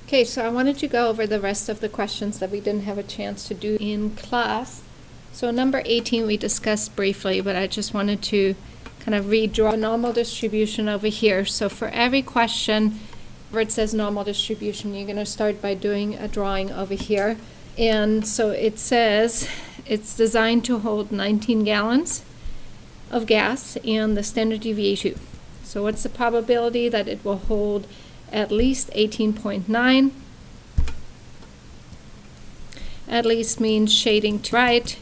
Okay, so I wanted to go over the rest of the questions that we didn't have a chance to do in class. So number 18 we discussed briefly, but I just wanted to kind of redraw a normal distribution over here. So for every question where it says normal distribution, you're going to start by doing a drawing over here. And so it says it's designed to hold 19 gallons of gas and the standard deviation. So what's the probability that it will hold at least 18.9? At least means shading to right.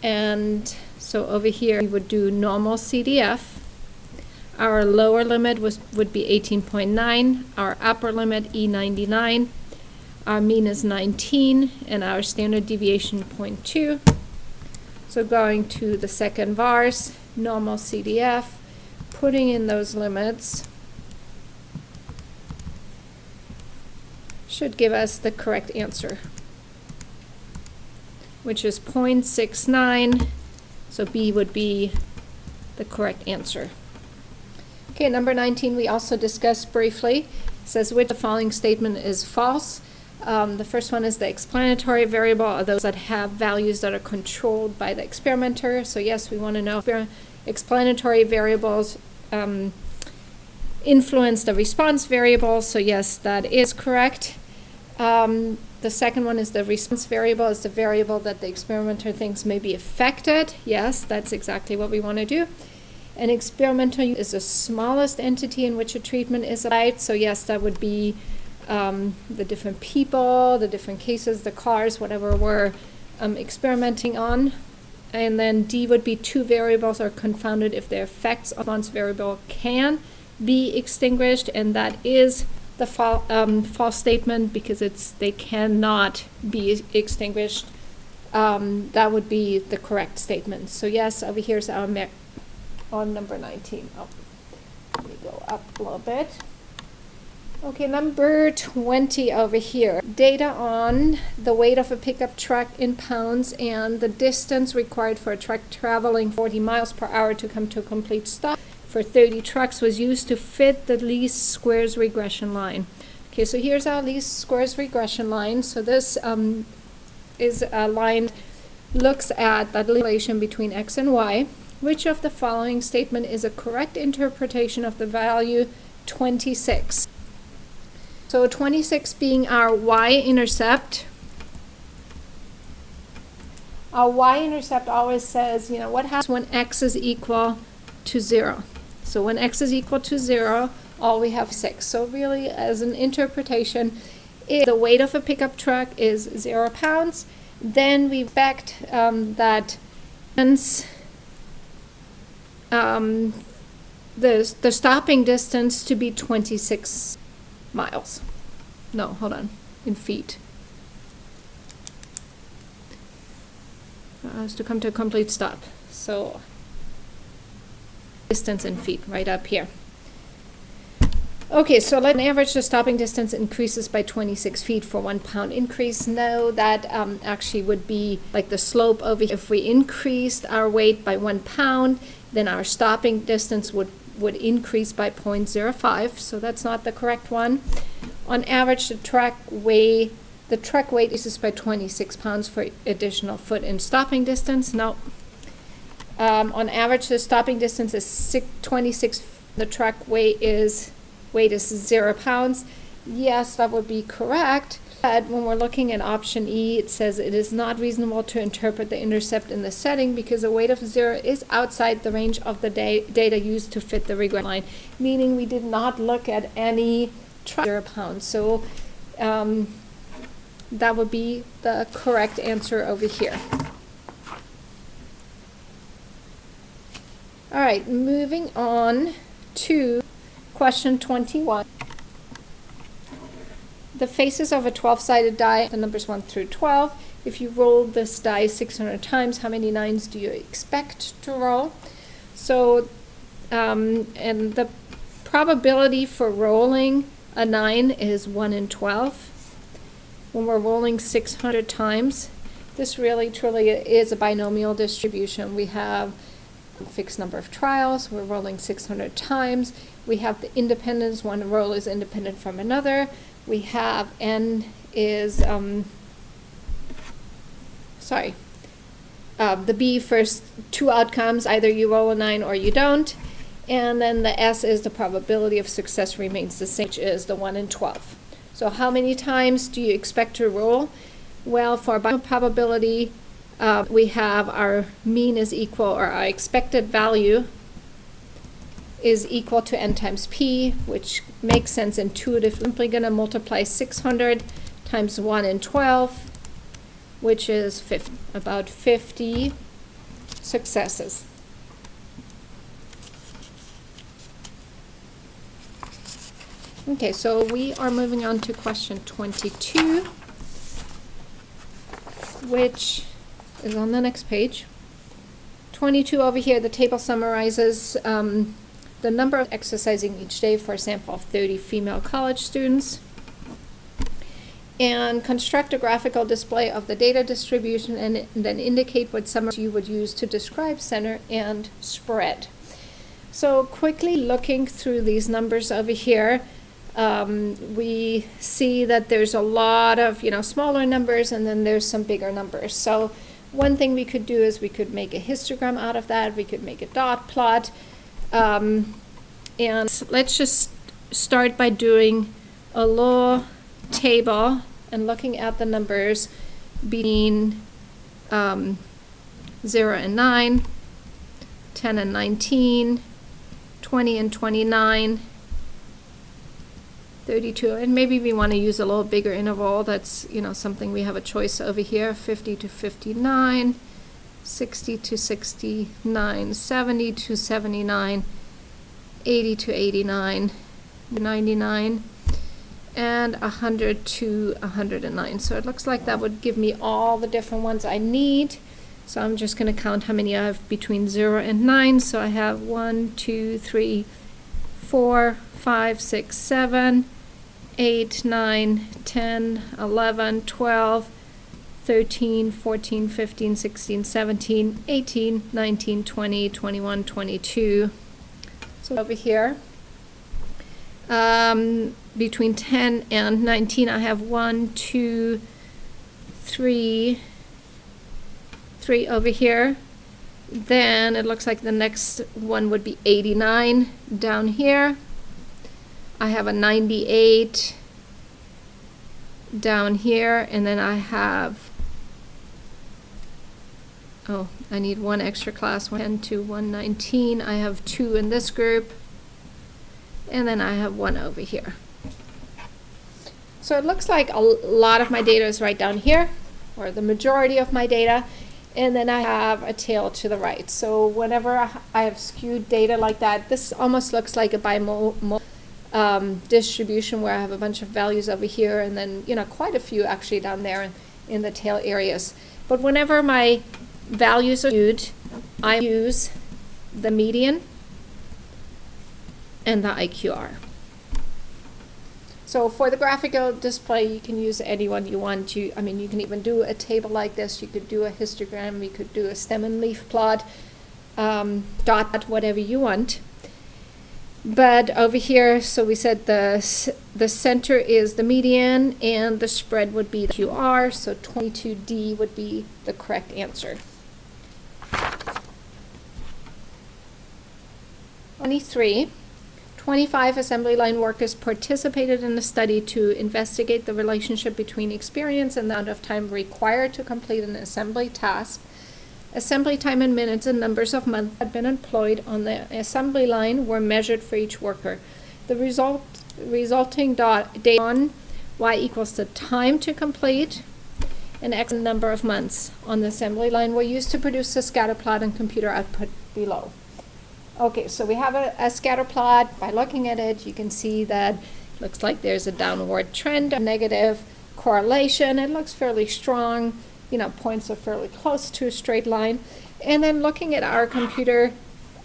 And so over here we would do normal CDF. Our lower limit would be 18.9, our upper limit E99, our mean is 19, and our standard deviation 0.2. So going to the second vars, normal CDF, putting in those limits should give us the correct answer, which is 0.69, so B would be the correct answer. Okay, number 19 we also discussed briefly. It says which of the following statement is false. The first one is the explanatory variable are those that have values that are controlled by the experimenter. So yes, we want to know if explanatory variables influence the response variable. So yes, that is correct. The second one is the response variable is the variable that the experimenter thinks may be affected. Yes, that's exactly what we want to do. An experimenter is the smallest entity in which a treatment is applied. So yes, that would be the different people, the different cases, the cars, whatever we're experimenting on. And then D would be two variables are confounded if their effects on response variable can be extinguished, and that is the false statement because they cannot be extinguished. That would be the correct statement. So yes, over here's our on number 19. Oh, let me go up a little bit. Okay, number 20 over here. Data on the weight of a pickup truck in pounds and the distance required for a truck traveling 40 miles per hour to come to a complete stop for 30 trucks was used to fit the least squares regression line. Okay, so here's our least squares regression line. So this is a line looks at the relation between x and y. Which of the following statement is a correct interpretation of the value 26? So 26 being our y-intercept. Our y-intercept always says, what happens when x is equal to 0? So when x is equal to 0, all we have 6. So really, as an interpretation, if the weight of a pickup truck is 0 pounds, then we expect that the stopping distance to be 26 miles. No, hold on, in feet. Is to come to a complete stop. So distance in feet right up here. Okay, so on average the stopping distance increases by 26 feet for 1 pound increase. No, that actually would be like the slope over here. If we increased our weight by 1 pound, then our stopping distance would increase by 0.05, so that's not the correct one. On average, the truck weight increases by 26 pounds for additional foot in stopping distance. No. On average, the stopping distance is 26. The truck weight is 0 pounds. Yes, that would be correct. But when we're looking at option E, it says it is not reasonable to interpret the intercept in the setting because a weight of 0 is outside the range of the data used to fit the regression line, meaning we did not look at any truck 0 pounds. So that would be the correct answer over here. All right, moving on to question 21. The faces of a 12-sided die, the numbers 1 through 12. If you roll this die 600 times, how many 9s do you expect to roll? So, and the probability for rolling a 9 is 1 in 12. When we're rolling 600 times, this really truly is a binomial distribution. We have a fixed number of trials, we're rolling 600 times, we have the independence, one role is independent from another. We have N is, the B first two outcomes, either you roll a 9 or you don't. And then the S is the probability of success remains the same, which is the 1 in 12. So how many times do you expect to roll? Well, for probability, we have our mean is equal, or our expected value is equal to N times P, which makes sense intuitively. Simply going to multiply 600 times 1 in 12, which is 50, about 50 successes. Okay, so we are moving on to question 22, which is on the next page. 22 over here, the table summarizes the number of exercising each day for a sample of 30 female college students. And construct a graphical display of the data distribution and then indicate what summaries you would use to describe center and spread. So quickly looking through these numbers over here, we see that there's a lot of, smaller numbers, and then there's some bigger numbers. So one thing we could do is we could make a histogram out of that. We could make a dot plot. And let's just start by doing a little table and looking at the numbers between 0 and 9, 10 and 19, 20 and 29, 32, and maybe we want to use a little bigger interval. That's, something we have a choice over here, 50 to 59, 60 to 69, 70 to 79, 80 to 89, 99, and 100 to 109. So it looks like that would give me all the different ones I need. So I'm just going to count how many I have between 0 and 9. So I have 1, 2, 3, 4, 5, 6, 7, 8, 9, 10, 11, 12, 13, 14, 15, 16, 17, 18, 19, 20, 21, 22. So over here, between 10 and 19, I have 1, 2, 3 over here. Then it looks like the next one would be 89 down here. I have a 98 down here, and then I have, I need one extra class, 10 to 119. I have 2 in this group, and then I have 1 over here. So it looks like a lot of my data is right down here, or the majority of my data, and then I have a tail to the right. So whenever I have skewed data like that, this almost looks like a bimodal distribution where I have a bunch of values over here, and then quite a few actually down there in the tail areas. But whenever my values are skewed, I use the median and the IQR. So for the graphical display, you can use any one you want to. I mean, you can even do a table like this. You could do a histogram. You could do a stem and leaf plot, dot, whatever you want. But over here, so we said the center is the median and the spread would be the QR, so 22D would be the correct answer. 23, 25 assembly line workers participated in a study to investigate the relationship between experience and the amount of time required to complete an assembly task. Assembly time in minutes and numbers of months had been employed on the assembly line were measured for each worker. The resulting data on y equals the time to complete and x number of months on the assembly line were used to produce a scatter plot and computer output below. Okay, so we have a scatter plot. By looking at it, you can see that it looks like there's a downward trend, a negative correlation. It looks fairly strong. Points are fairly close to a straight line. And then looking at our computer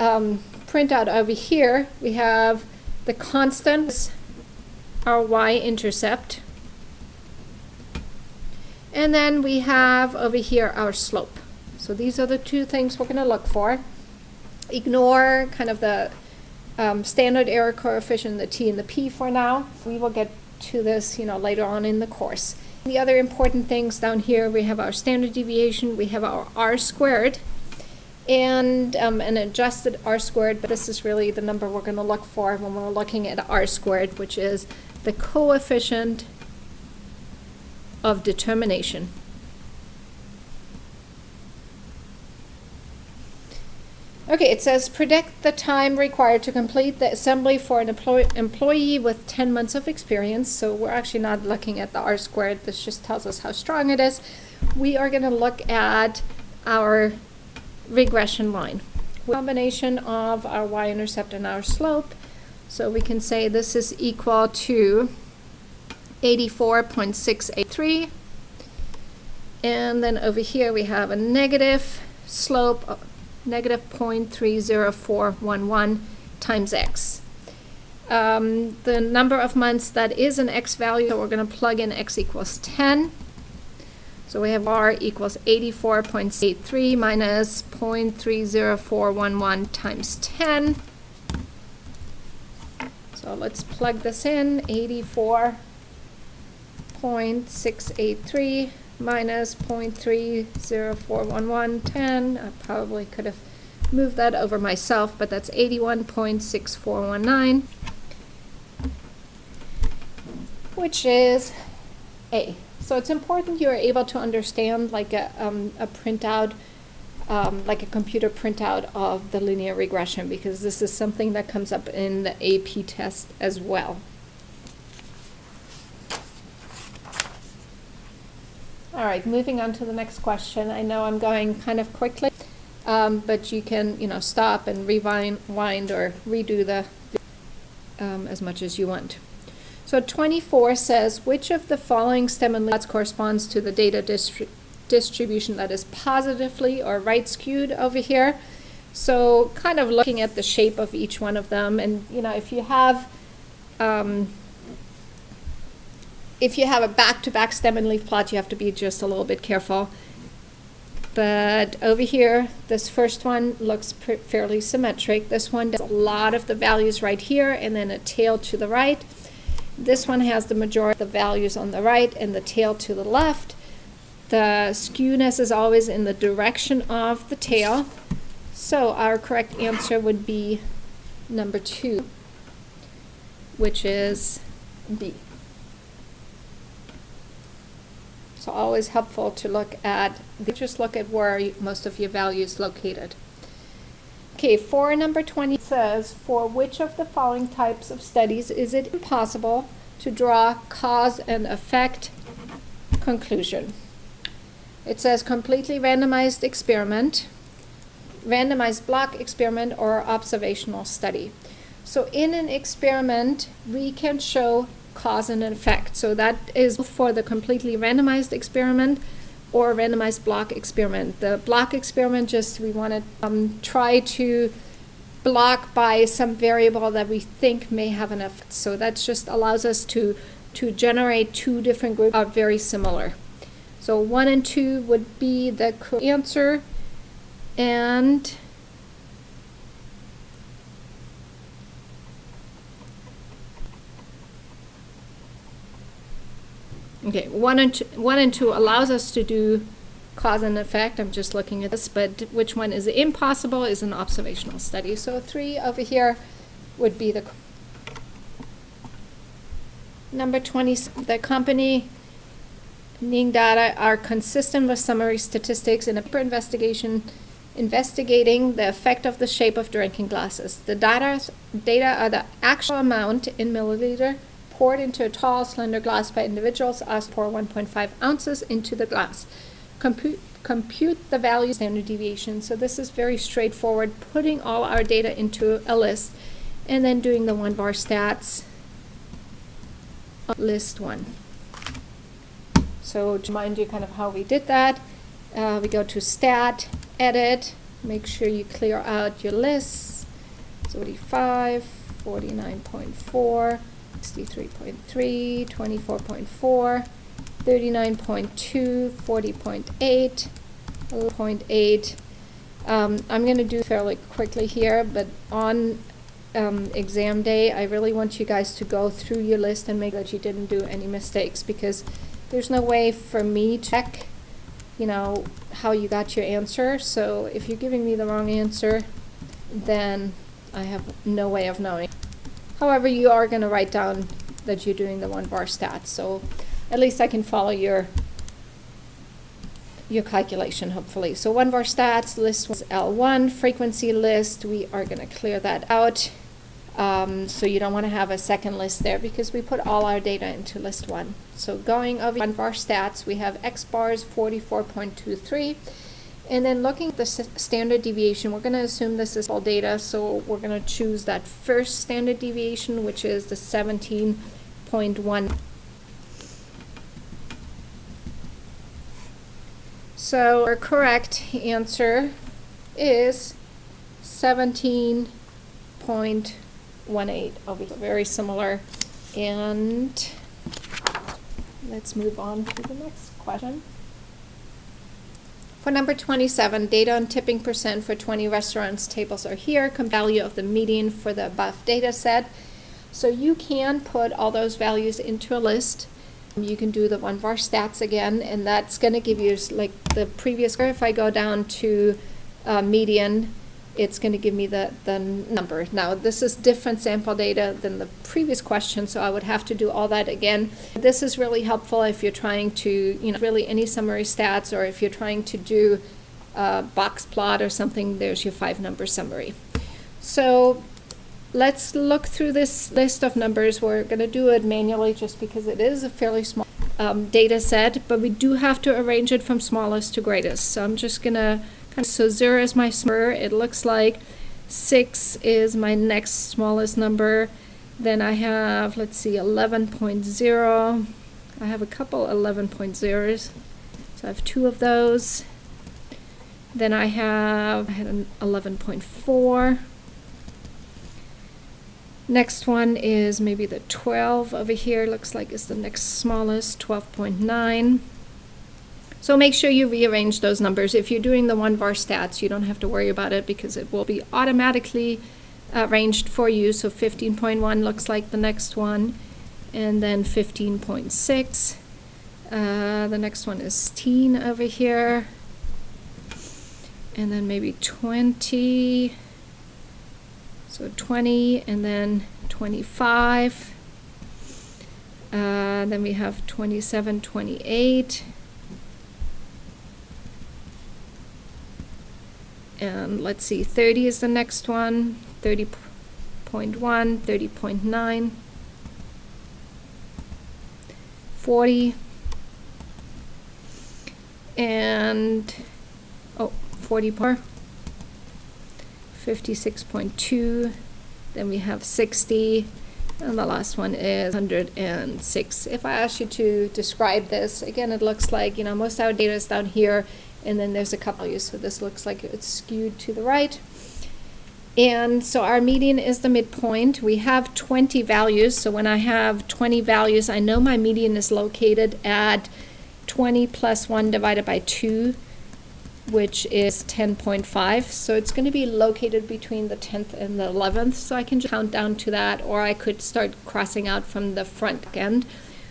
printout over here, we have the constant, our y-intercept. And then we have over here our slope. So these are the two things we're going to look for. Ignore kind of the standard error coefficient, the T and the P for now. We will get to this, later on in the course. The other important things down here, we have our standard deviation, we have our R squared, and an adjusted R squared, but this is really the number we're going to look for when we're looking at R squared, which is the coefficient of determination. Okay, it says predict the time required to complete the assembly for an employee with 10 months of experience. So we're actually not looking at the R squared. This just tells us how strong it is. We are going to look at our regression line. Combination of our y-intercept and our slope. So we can say this is equal to 84.683. And then over here we have a negative slope of negative 0.30411 times x. The number of months, that is an x value, so we're going to plug in x equals 10. So we have r equals 84.83 minus 0.30411 times 10. So let's plug this in, 84.683 minus 0.30411 10. I probably could have moved that over myself, but that's 81.6419, which is A. So it's important you're able to understand like a printout, like a computer printout of the linear regression, because this is something that comes up in the AP test as well. All right, moving on to the next question. I know I'm going kind of quickly, but you can, stop and rewind or redo the as much as you want. So 24 says, which of the following stem and plots corresponds to the data distribution that is positively or right skewed over here? So kind of looking at the shape of each one of them, and if you have a back-to-back stem and leaf plot, you have to be just a little bit careful. But over here, this first one looks fairly symmetric. This one does a lot of the values right here and then a tail to the right. This one has the majority of the values on the right and the tail to the left. The skewness is always in the direction of the tail. So our correct answer would be number 2, which is B. So always helpful to look at where most of your value is located. Okay, for number 20 says, for which of the following types of studies is it impossible to draw cause and effect conclusion? It says completely randomized experiment, randomized block experiment, or observational study. So in an experiment, we can show cause and effect. So that is for the completely randomized experiment or randomized block experiment. The block experiment, we want to try to block by some variable that we think may have an effect. So that just allows us to generate two different groups that are very similar. So 1 and 2 would be the correct answer, and okay, 1 and 2 allows us to do cause and effect. I'm just looking at this, but which one is impossible is an observational study. So 3 over here would be the number 20. The accompanying data are consistent with summary statistics in a paper investigation investigating the effect of the shape of drinking glasses. The data are the actual amount in milliliter poured into a tall, slender glass by individuals asked to pour 1.5 ounces into the glass. Compute the value of standard deviation. So this is very straightforward, putting all our data into a list and then doing the 1 bar stats of list 1. So to remind you kind of how we did that, we go to stat, edit, make sure you clear out your lists. 45, 49.4, 63.3, 24.4, 39.2, 40.8, 0.8. I'm going to do fairly quickly here, but on exam day, I really want you guys to go through your list and make sure that you didn't do any mistakes, because there's no way for me to check, you know, how you got your answer. So if you're giving me the wrong answer, then I have no way of knowing. However, you are going to write down that you're doing the 1-bar stats, so at least I can follow your calculation, hopefully. So 1-bar stats, list was L1, frequency list, we are going to clear that out. So you don't want to have a second list there, because we put all our data into list 1. So going over 1-bar stats, we have X bars 44.23. And then looking at the standard deviation, we're going to assume this is all data, so we're going to choose that first standard deviation, which is the 17.1. So our correct answer is 17.18 over here. Very similar. And let's move on to the next question. For number 27, data on tipping percent for 20 restaurants tables are here. Value of the median for the above data set. So you can put all those values into a list. You can do the 1-bar stats again, and that's going to give you, like the previous, if I go down to median, it's going to give me the number. Now, this is different sample data than the previous question, so I would have to do all that again. This is really helpful if you're trying to, you know, really any summary stats, or if you're trying to do a box plot or something, there's your 5-number summary. So let's look through this list of numbers. We're going to do it manually just because it is a fairly small data set, but we do have to arrange it from smallest to greatest. So I'm just going to so 0 is my number. It looks like 6 is my next smallest number. Then I have, let's see, 11.0. I have a couple 11.0s. So I have 2 of those. Then I had an 11.4. Next one is maybe the 12 over here. Looks like it's the next smallest, 12.9. So make sure you rearrange those numbers. If you're doing the 1-bar stats, you don't have to worry about it, because it will be automatically arranged for you. So 15.1 looks like the next one, and then 15.6. The next one is teen over here, and then maybe 20. So 20, and then 25. Then we have 27, 28. And let's see, 30 is the next one, 30.1, 30.9, 40, and 40, 56.2, then we have 60, and the last one is 106. If I ask you to describe this, again, it looks like, you know, most of our data is down here, and then there's a couple values, so this looks like it's skewed to the right. And so our median is the midpoint. We have 20 values, so when I have 20 values, I know my median is located at 20 plus 1 divided by 2, which is 10.5. So it's going to be located between the 10th and the 11th, so I can just count down to that, or I could start crossing out from the front end.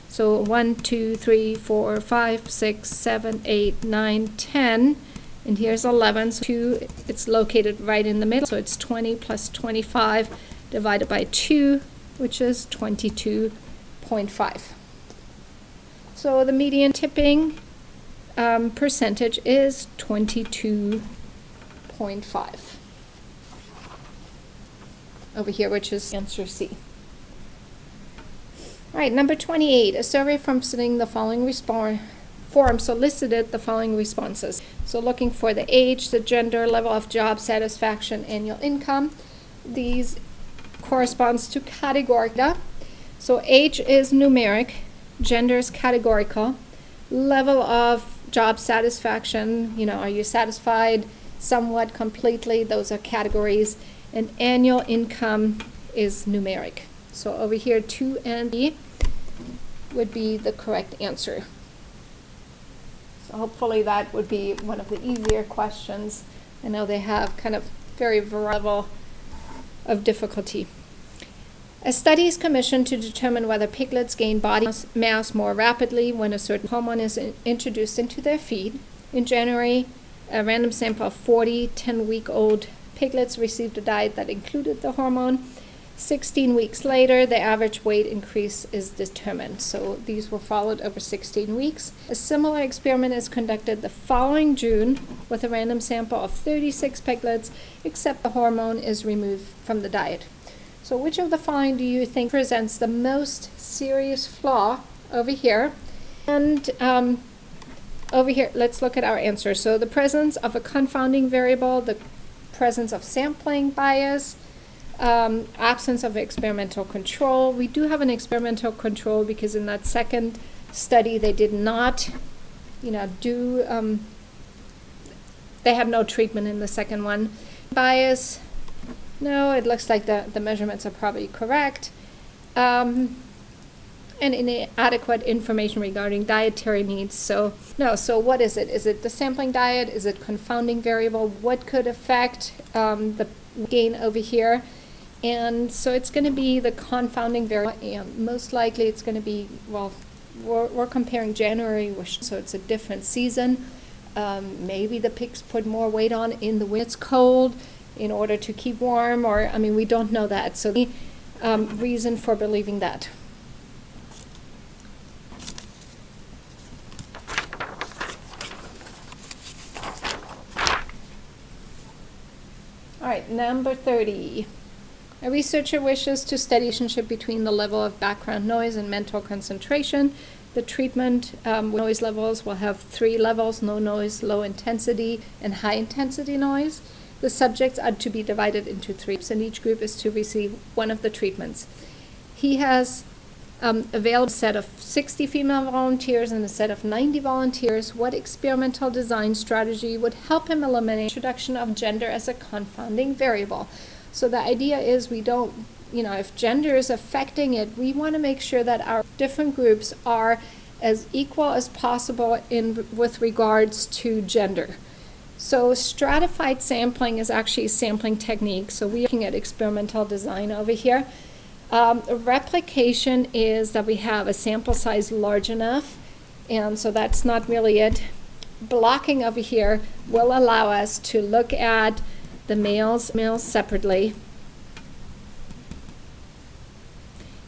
So 1, 2, 3, 4, 5, 6, 7, 8, 9, 10, and here's 11. So 2, it's located right in the middle. So it's 20 plus 25 divided by 2, which is 22.5. So the median tipping percentage is 22.5 over here, which is answer C. All right, number 28, a survey from submitting the following form solicited the following responses. So looking for the age, the gender, level of job satisfaction, annual income. These corresponds to categorical data. So age is numeric, gender is categorical, level of job satisfaction, you know, are you satisfied somewhat, completely, those are categories, and annual income is numeric. So over here, 2 and B would be the correct answer. So hopefully that would be one of the easier questions. I know they have kind of very variable of difficulty. A study is commissioned to determine whether piglets gain body mass more rapidly when a certain hormone is introduced into their feed. In January, a random sample of 40 10-week-old piglets received a diet that included the hormone. 16 weeks later, the average weight increase is determined. So these were followed over 16 weeks. A similar experiment is conducted the following June with a random sample of 36 piglets, except the hormone is removed from the diet. So which of the following do you think presents the most serious flaw over here? And over here, let's look at our answer. So the presence of a confounding variable, the presence of sampling bias, absence of experimental control. We do have an experimental control because in that second study they did not, they had no treatment in the second one. Bias, no, it looks like the measurements are probably correct. And inadequate information regarding dietary needs. So what is it? Is it the sampling diet? Is it confounding variable? What could affect the gain over here? And so it's going to be the confounding variable, and most likely it's going to be, we're comparing January, so it's a different season. Maybe the pigs put more weight on in the winter it's cold in order to keep warm, or, we don't know that. So the reason for believing that. All right, number 30. A researcher wishes to study the relationship between the level of background noise and mental concentration. The treatment noise levels will have 3 levels: no noise, low intensity, and high intensity noise. The subjects are to be divided into 3 groups, and each group is to receive one of the treatments. He has available a set of 60 female volunteers and a set of 90 volunteers. What experimental design strategy would help him eliminate the introduction of gender as a confounding variable? So the idea is we don't, if gender is affecting it, we want to make sure that our different groups are as equal as possible with regards to gender. So stratified sampling is actually a sampling technique. So we're looking at experimental design over here. Replication is that we have a sample size large enough, and so that's not really it. Blocking over here will allow us to look at the males separately,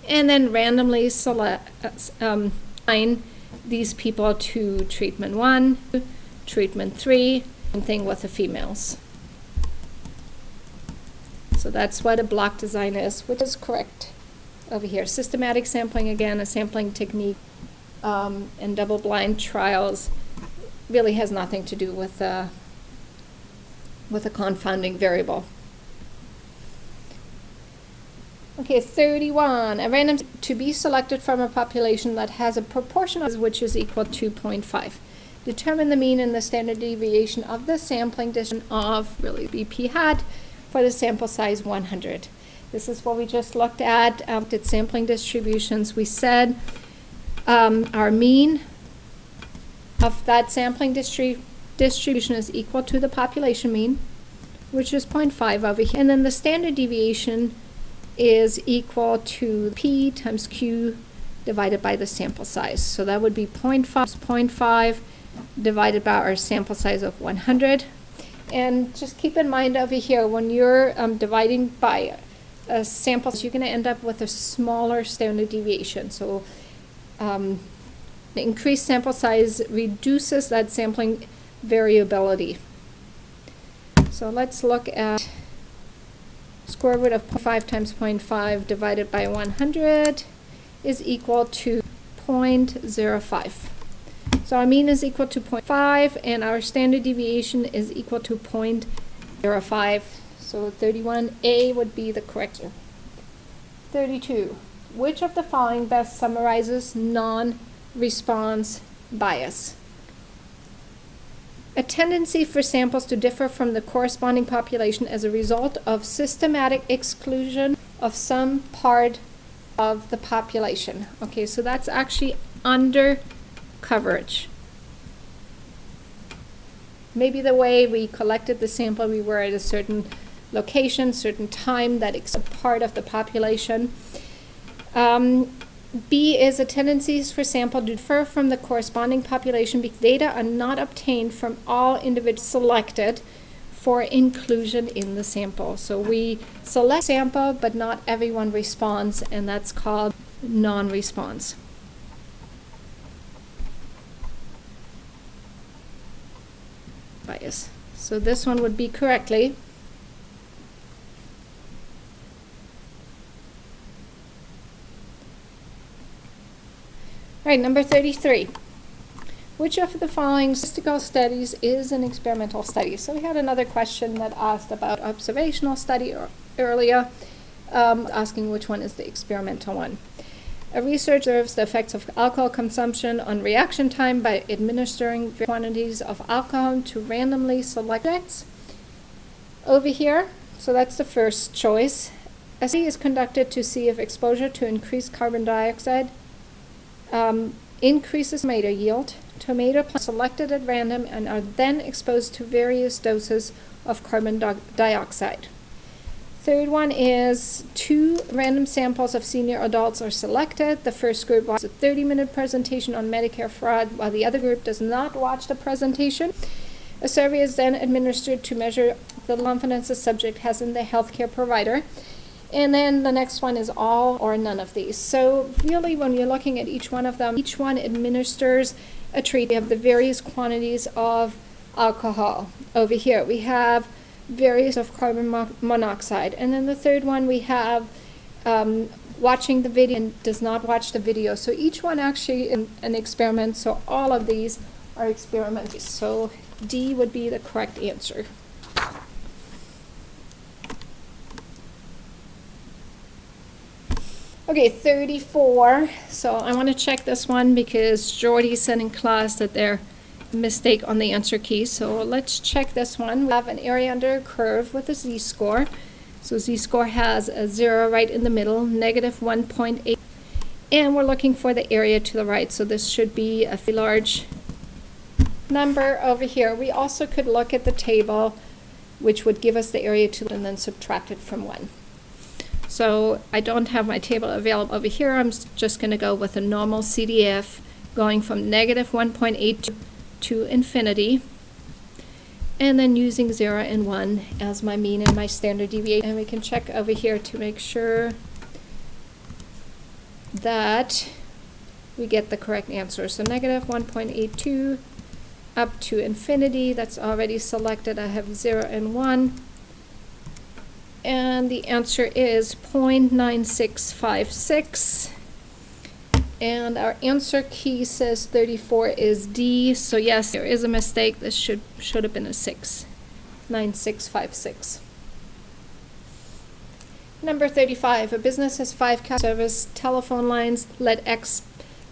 and then randomly select assign these people to treatment 1, treatment 3, same thing with the females. So that's what a block design is, which is correct over here. Systematic sampling, again, a sampling technique, and double-blind trials really has nothing to do with a confounding variable. Okay, 31. A random to be selected from a population that has a proportion of which is equal to 0.5. Determine the mean and the standard deviation of the sampling distribution of BP hat for the sample size 100. This is what we just looked at sampling distributions. We said our mean of that sampling distribution is equal to the population mean, which is 0.5 over here. And then the standard deviation is equal to P times Q divided by the sample size. So that would be 0.5 divided by our sample size of 100. And just keep in mind over here, when you're dividing by a sample, you're going to end up with a smaller standard deviation. So the increased sample size reduces that sampling variability. So let's look at square root of 0.5 times 0.5 divided by 100 is equal to 0.05. So our mean is equal to 0.5 and our standard deviation is equal to 0.05. So 31A would be the correct answer. 32. Which of the following best summarizes non-response bias? A tendency for samples to differ from the corresponding population as a result of systematic exclusion of some part of the population. Okay, so that's actually under coverage. Maybe the way we collected the sample, we were at a certain location, certain time that is a part of the population. B is the tendencies for sample to differ from the corresponding population because data are not obtained from all individuals selected for inclusion in the sample. So we select sample, but not everyone responds, and that's called non-response. Bias. So this one would be correctly. All right, number 33. Which of the following statistical studies is an experimental study? So we had another question that asked about observational study earlier, asking which one is the experimental one. A research observes the effects of alcohol consumption on reaction time by administering quantities of alcohol to randomly select subjects. Over here, so that's the first choice. A study is conducted to see if exposure to increased carbon dioxide increases tomato yield. Tomato plants selected at random and are then exposed to various doses of carbon dioxide. Third one is 2 random samples of senior adults are selected. The first group watches a 30-minute presentation on Medicare fraud, while the other group does not watch the presentation. A survey is then administered to measure the confidence the subject has in the healthcare provider. And then the next one is all or none of these. So really, when you're looking at each one of them, each one administers a treat. We have the various quantities of alcohol. Over here, we have various of carbon monoxide. And then the third one, we have watching the video and does not watch the video. So each one actually is an experiment. So all of these are experiments. So D would be the correct answer. Okay, 34. So I want to check this one because Jordy said in class that there's a mistake on the answer key. So let's check this one. We have an area under a curve with a z-score. So z-score has a 0 right in the middle, negative 1.8. And we're looking for the area to the right. So this should be a large number over here. We also could look at the table, which would give us the area to and then subtract it from 1. So I don't have my table available over here. I'm just going to go with a normal CDF going from negative 1.8 to infinity, and then using 0 and 1 as my mean and my standard deviation. And we can check over here to make sure that we get the correct answer. So negative 1.82 up to infinity, that's already selected. I have 0 and 1. And the answer is 0.9656. And our answer key says 34 is D. So yes, there is a mistake. This should have been a 6. 9656. Number 35. A business has 5 customer service telephone lines. Let X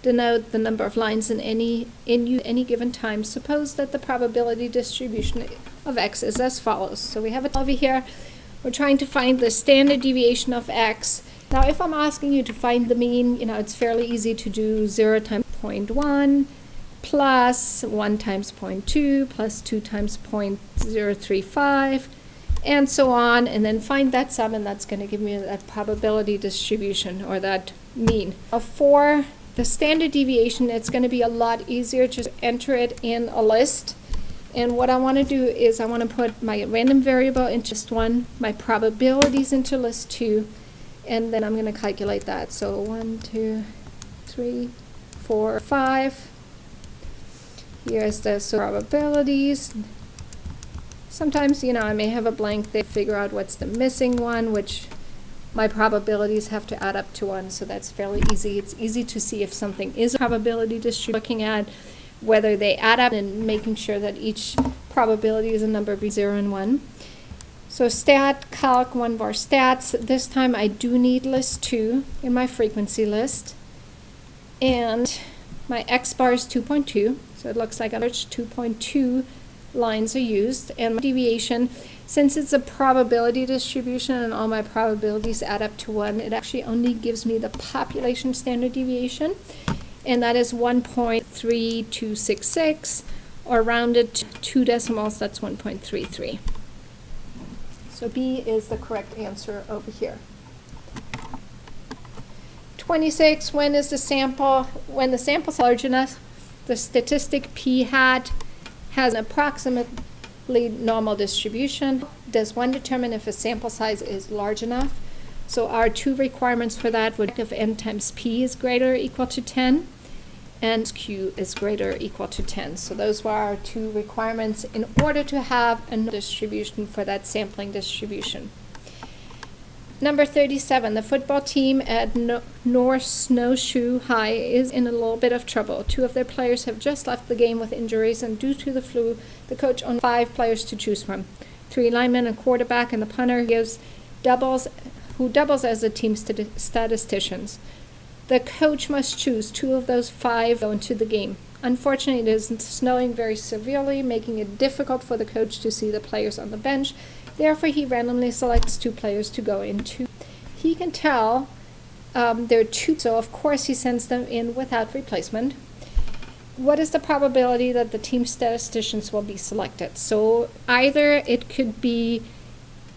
denote the number of lines in any given time. Suppose that the probability distribution of X is as follows. So we have it over here. We're trying to find the standard deviation of X. Now, if I'm asking you to find the mean, it's fairly easy to do 0 times 0.1 plus 1 times 0.2 plus 2 times 0.035 and so on, and then find that sum, and that's going to give me that probability distribution or that mean. Now, for the standard deviation, it's going to be a lot easier to enter it in a list. And what I want to do is I want to put my random variable into list 1, my probabilities into list 2, and then I'm going to calculate that. So 1, 2, 3, 4, 5. Here's the probabilities. Sometimes, I may have a blank there, figure out what's the missing one, which my probabilities have to add up to 1, so that's fairly easy. It's easy to see if something is a probability distribution, looking at whether they add up and making sure that each probability is a number between 0 and 1. So stat, calc, 1 bar stats. This time I do need list 2 in my frequency list. And my X bar is 2.2. So it looks like 2.2 lines are used. And my deviation, since it's a probability distribution and all my probabilities add up to 1, it actually only gives me the population standard deviation. And that is 1.3266, or rounded to 2 decimals, that's 1.33. So So B is the correct answer over here. 26, when the sample is large enough, the statistic p hat has an approximately normal distribution. Does one determine if a sample size is large enough? So our two requirements for that would be if n times p is greater or equal to 10 and q is greater or equal to 10. So those were our two requirements in order to have a distribution for that sampling distribution. Number 37, the football team at North Snowshoe High is in a little bit of trouble. Two of their players have just left the game with injuries, and due to the flu, the coach only 5 players to choose from. 3 linemen, a quarterback, and the punter who doubles as the team's statisticians. The coach must choose 2 of those 5 to go into the game. Unfortunately, it is snowing very severely, making it difficult for the coach to see the players on the bench. Therefore, he randomly selects 2 players to go into. He can tell there are 2, so of course he sends them in without replacement. What is the probability that the team statisticians will be selected? So either it could be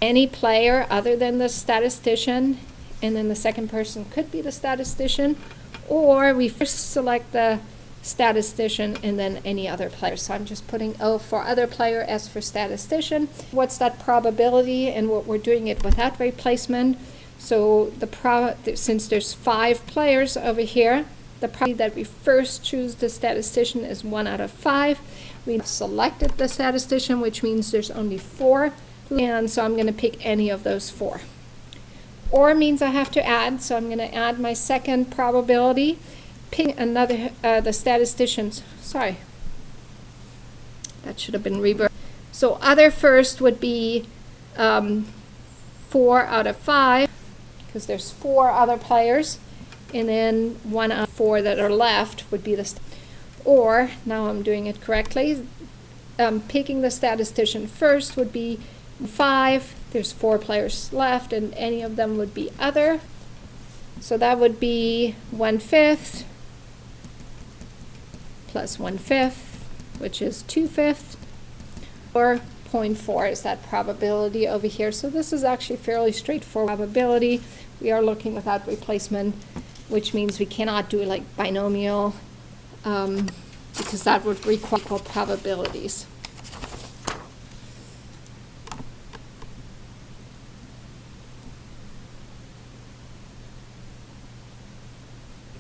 any player other than the statistician, and then the second person could be the statistician, or we first select the statistician and then any other player. So I'm just putting O for other player, S for statistician. What's that probability? And what we're doing it without replacement. So since there's 5 players over here, the probability that we first choose the statistician is 1 out of 5. We've selected the statistician, which means there's only 4, and so I'm going to pick any of those 4. Or means I have to add, so I'm going to add my second probability. Pick another, the statisticians, sorry, that should have been reversed. So other first would be 4 out of 5, because there's 4 other players, and then 1 out of 4 that are left would be the, or, now I'm doing it correctly, picking the statistician first would be 5, there's 4 players left, and any of them would be other. So that would be 1/5 plus 1/5, which is 2/5, or 0.4 is that probability over here. So this is actually fairly straightforward probability. We are looking without replacement, which means we cannot do it like binomial, because that would require equal probabilities.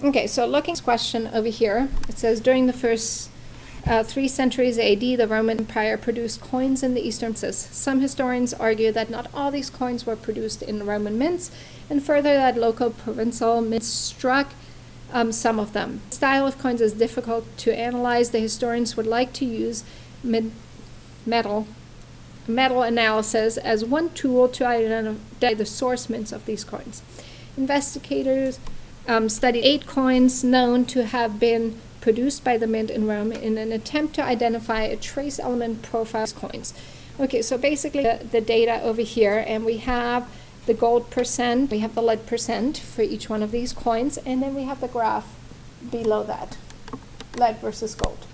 Okay, so looking at this question over here, it says during the first 3 centuries AD, the Roman Empire produced coins in the Eastern Cis. Some historians argue that not all these coins were produced in Roman mints, and further that local provincial mints struck some of them. The style of coins is difficult to analyze. The historians would like to use metal analysis as one tool to identify the source mints of these coins. Investigators studied 8 coins known to have been produced by the mint in Rome in an attempt to identify a trace element profile of coins. Okay, so basically the data over here, and we have the gold percent, we have the lead percent for each one of these coins, and then we have the graph below that, lead versus gold.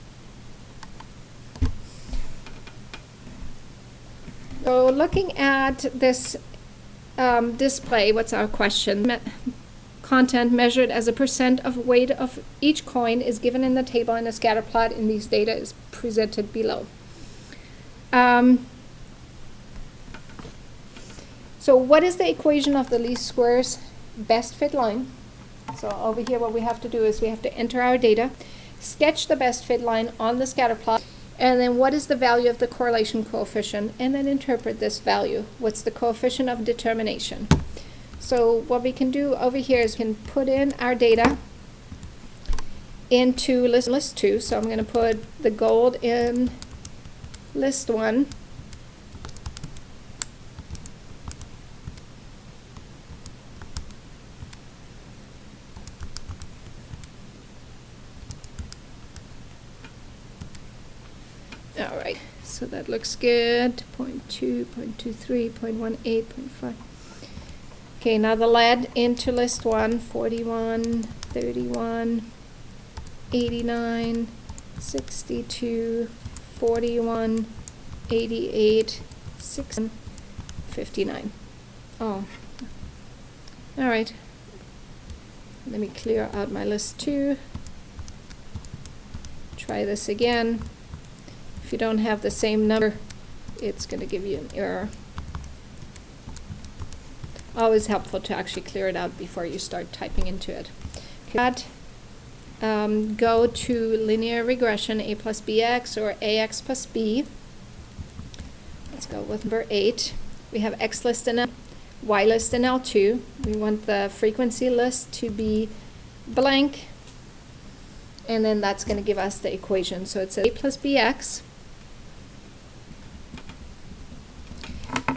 So looking at this display, what's our question? Content measured as a percent of weight of each coin is given in the table, and a scatter plot in these data is presented below. So what is the equation of the least squares best fit line? So over here what we have to do is we have to enter our data, sketch the best fit line on the scatter plot, and then what is the value of the correlation coefficient, and then interpret this value. What's the coefficient of determination? So what we can do over here is we can put in our data into list 2. So I'm going to put the gold in list 1. All right, so that looks good. 0.2, 0.23, 0.18, 0.5. Okay, now the lead into list 1, 41, 31, 89, 62, 41, 88, 6, 59. Oh, all right. Let me clear out my list too. Try this again. If you don't have the same number, it's going to give you an error. Always helpful to actually clear it out before you start typing into it. Okay. Go to linear regression, a plus bx or ax plus b. Let's go with number 8. We have x list and y list in L2. We want the frequency list to be blank, and then that's going to give us the equation. So it's a plus bx,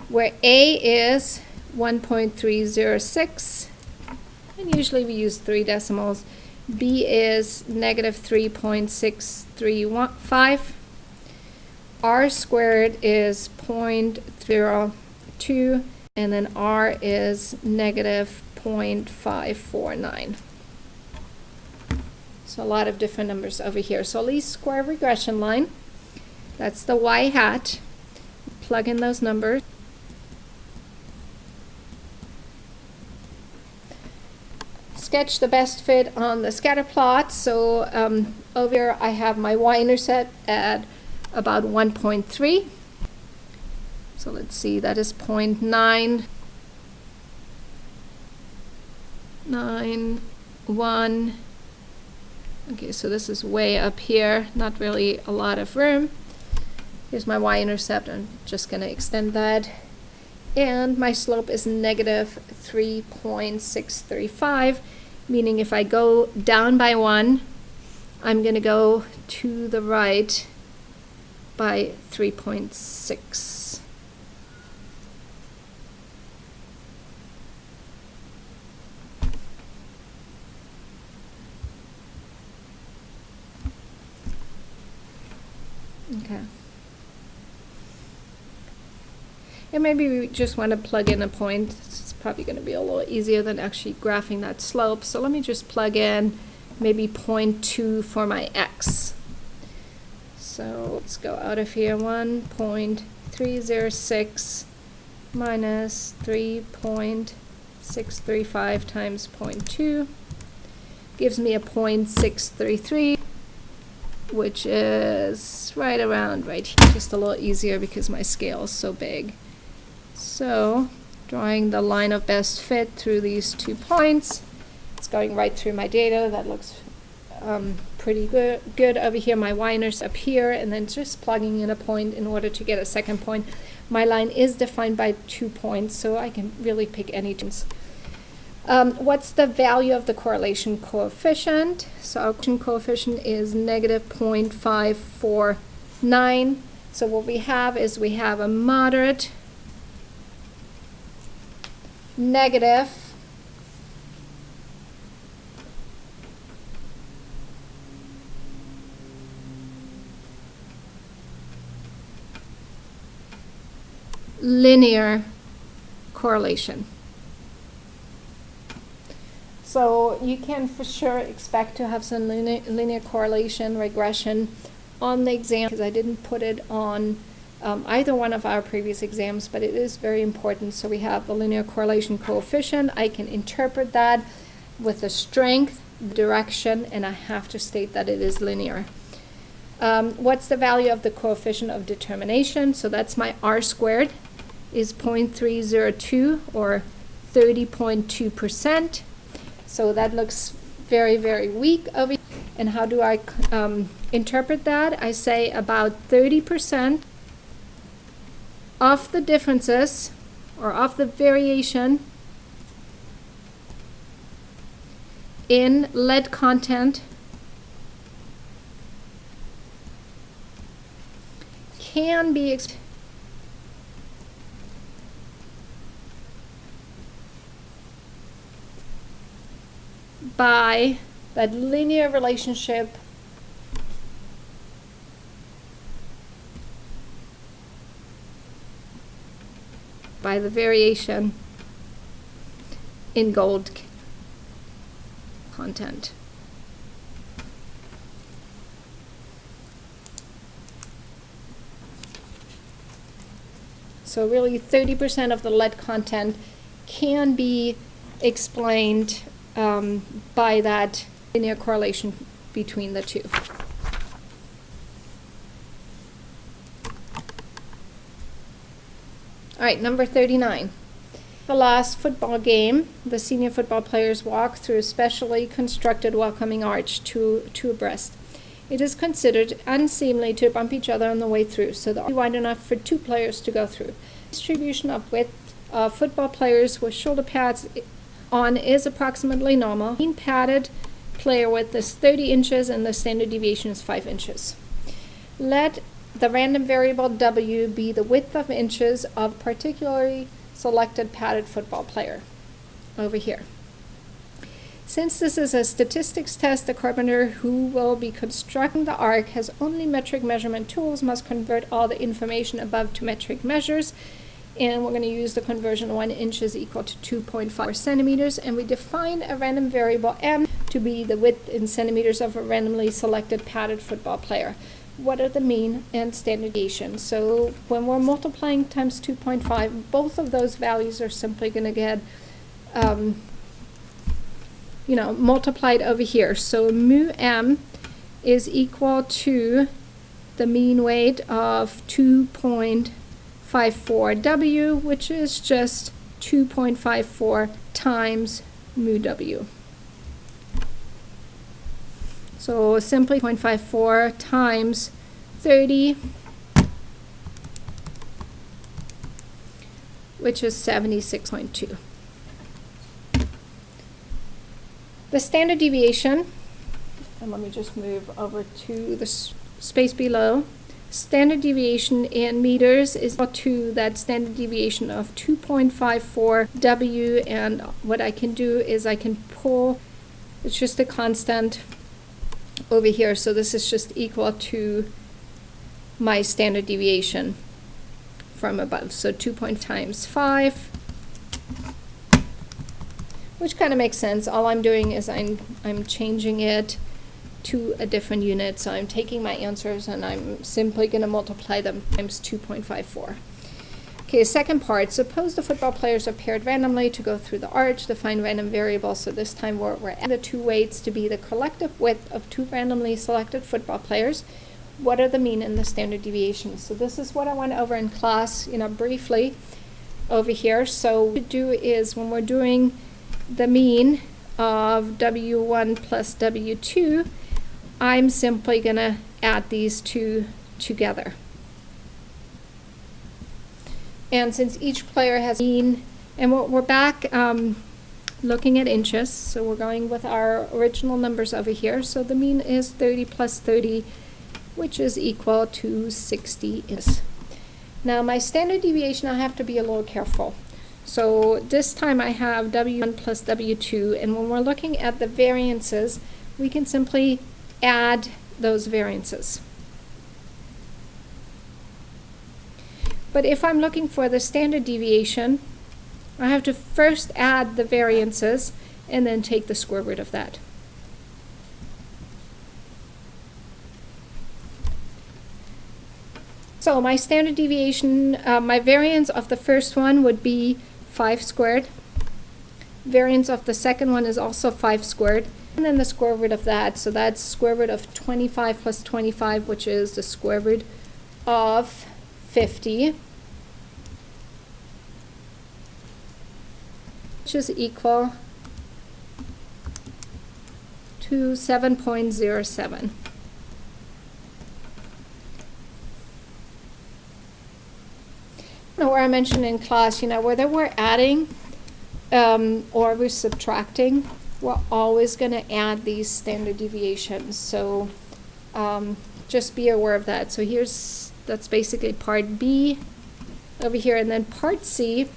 where a is 1.306, and usually we use 3 decimals. B is negative 3.635. R squared is 0.02, and then R is negative 0.549. So a lot of different numbers over here. So least square regression line, that's the y hat. Plug in those numbers. Sketch the best fit on the scatter plot. So over here I have my y-intercept at about 1.3. So let's see, that is 0.991. Okay, so this is way up here, not really a lot of room. Here's my y-intercept. I'm just going to extend that. And my slope is negative 3.635, meaning if I go down by 1, I'm going to go to the right by 3.6. Okay. And maybe we just want to plug in a point. It's probably going to be a little easier than actually graphing that slope. So let me just plug in maybe 0.2 for my x. So let's go out of here. 1.306 minus 3.635 times 0.2 gives me a 0.633, which is right around right here. Just a little easier because my scale is so big. So drawing the line of best fit through these 2 points. It's going right through my data. That looks pretty good. Over here, my y-intercept up here, and then just plugging in a point in order to get a second point. My line is defined by 2 points, so I can really pick any two. What's the value of the correlation coefficient? So our correlation coefficient is negative 0.549. So what we have is we have a moderate negative linear correlation. So you can for sure expect to have some linear correlation regression on the exam, because I didn't put it on either one of our previous exams, but it is very important. So we have the linear correlation coefficient. I can interpret that with the strength, the direction, and I have to state that it is linear. What's the value of the coefficient of determination? So that's my r squared is 0.302 or 30.2%. So that looks very, very weak over here. And how do I interpret that? I say about 30% of the differences or of the variation in lead content can be explained by that linear relationship by the variation in gold content. So really 30% of the lead content can be explained by that linear correlation between the two. All right, number 39. The last football game, the senior football players walk through a specially constructed welcoming arch two abreast. It is considered unseemly to bump each other on the way through, so the arch is wide enough for two players to go through. Distribution of width of football players with shoulder pads on is approximately normal. Mean padded player width is 30 inches and the standard deviation is 5 inches. Let the random variable W be the width of inches of particularly selected padded football player over here. Since this is a statistics test, the carpenter who will be constructing the arc has only metric measurement tools, must convert all the information above to metric measures, and we're going to use the conversion 1 inch is equal to 2.5 centimeters, and we define a random variable M to be the width in centimeters of a randomly selected padded football player. What are the mean and standard deviation? So when we're multiplying times 2.5, both of those values are simply going to get multiplied over here. So mu M is equal to the mean weight of 2.54 W, which is just 2.54 times mu W. So simply 0.54 times 30, which is 76.2. The standard deviation, and let me just move over to the space below. Standard deviation in meters is equal to that standard deviation of 2.54 W, and what I can do is I can pull, it's just a constant over here, so this is just equal to my standard deviation from above. So 2 times 5, which kind of makes sense. All I'm doing is I'm changing it to a different unit. So I'm taking my answers and I'm simply going to multiply them times 2.54. Okay, second part. Suppose the football players are paired randomly to go through the arch. Define random variables. So this time we're adding the two weights to be the collective width of two randomly selected football players. What are the mean and the standard deviations? So this is what I went over in class, briefly over here. So what we do is when we're doing the mean of W1 plus W2, I'm simply going to add these two together. And since each player has mean, and we're back looking at inches, so we're going with our original numbers over here. So the mean is 30 plus 30, which is equal to 60 inches. Now my standard deviation, I have to be a little careful. So this time I have W1 plus W2, and when we're looking at the variances, we can simply add those variances. But if I'm looking for the standard deviation, I have to first add the variances and then take the square root of that. So my standard deviation, my variance of the first one would be 5 squared. Variance of the second one is also 5 squared. And then the square root of that, so that's square root of 25 plus 25, which is the square root of 50, which is equal to 7.07. Where I mentioned in class, whether we're adding or we're subtracting, we're always going to add these standard deviations. So just be aware of that. So that's basically part B over here. And then part C,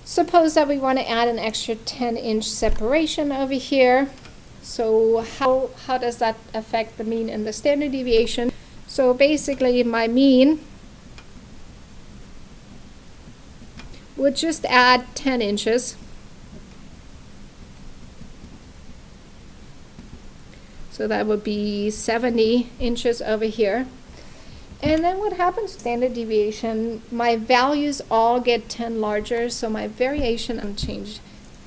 suppose that we want to add an extra 10-inch separation over here. So how does that affect the mean and the standard deviation? So basically my mean would just add 10 inches. So that would be 70 inches over here. And then what happens, standard deviation, my values all get 10 larger, so my variation unchanged,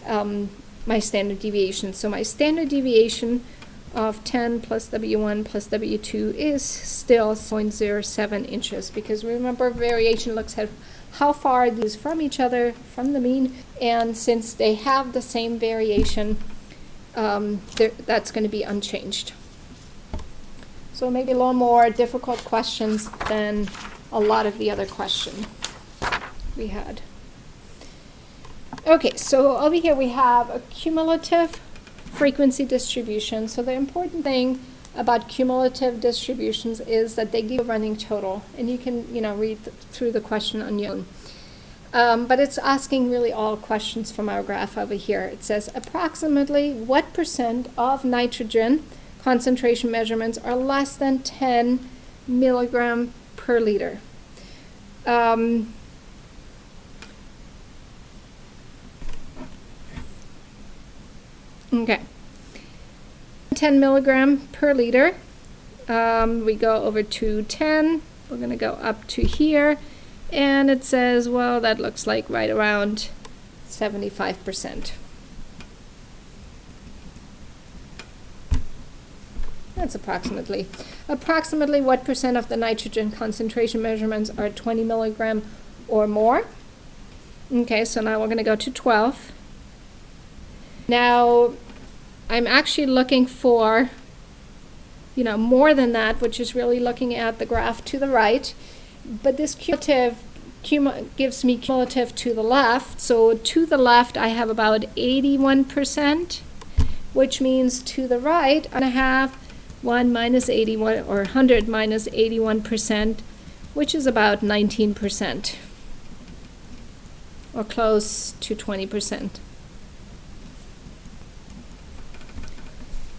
my standard deviation. So my standard deviation of 10 plus W1 plus W2 is still 0.07 inches, because remember, variation looks at how far these from each other, from the mean, and since they have the same variation, that's going to be unchanged. So maybe a little more difficult questions than a lot of the other questions we had. Okay, so over here we have a cumulative frequency distribution. So the important thing about cumulative distributions is that they give a running total, and you can, read through the question on your own. But it's asking really all questions from our graph over here. It says approximately what % of nitrogen concentration measurements are less than 10 milligram per liter. Okay, 10 milligram per liter. We go over to 10. We're going to go up to here. And it says, well, that looks like right around 75%. That's approximately. Approximately what % of the nitrogen concentration measurements are 20 milligram or more? Okay, so now we're going to go to 12. Now, I'm actually looking for, more than that, which is really looking at the graph to the right. But this cumulative gives me cumulative to the left. So to the left, I have about 81%, which means to the right, I'm going to have 1 minus 81, or 100 minus 81%, which is about 19%, or close to 20%.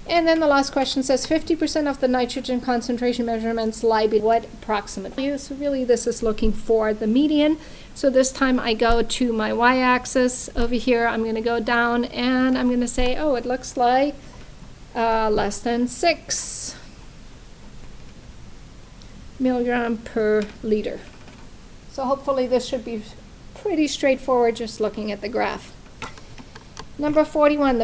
And then the last question says 50% of the nitrogen concentration measurements lie below what approximately? So really this is looking for the median. So this time I go to my y-axis over here. I'm going to go down and I'm going to say, oh, it looks like less than 6 milligram per liter. So hopefully this should be pretty straightforward just looking at the graph. Number 41,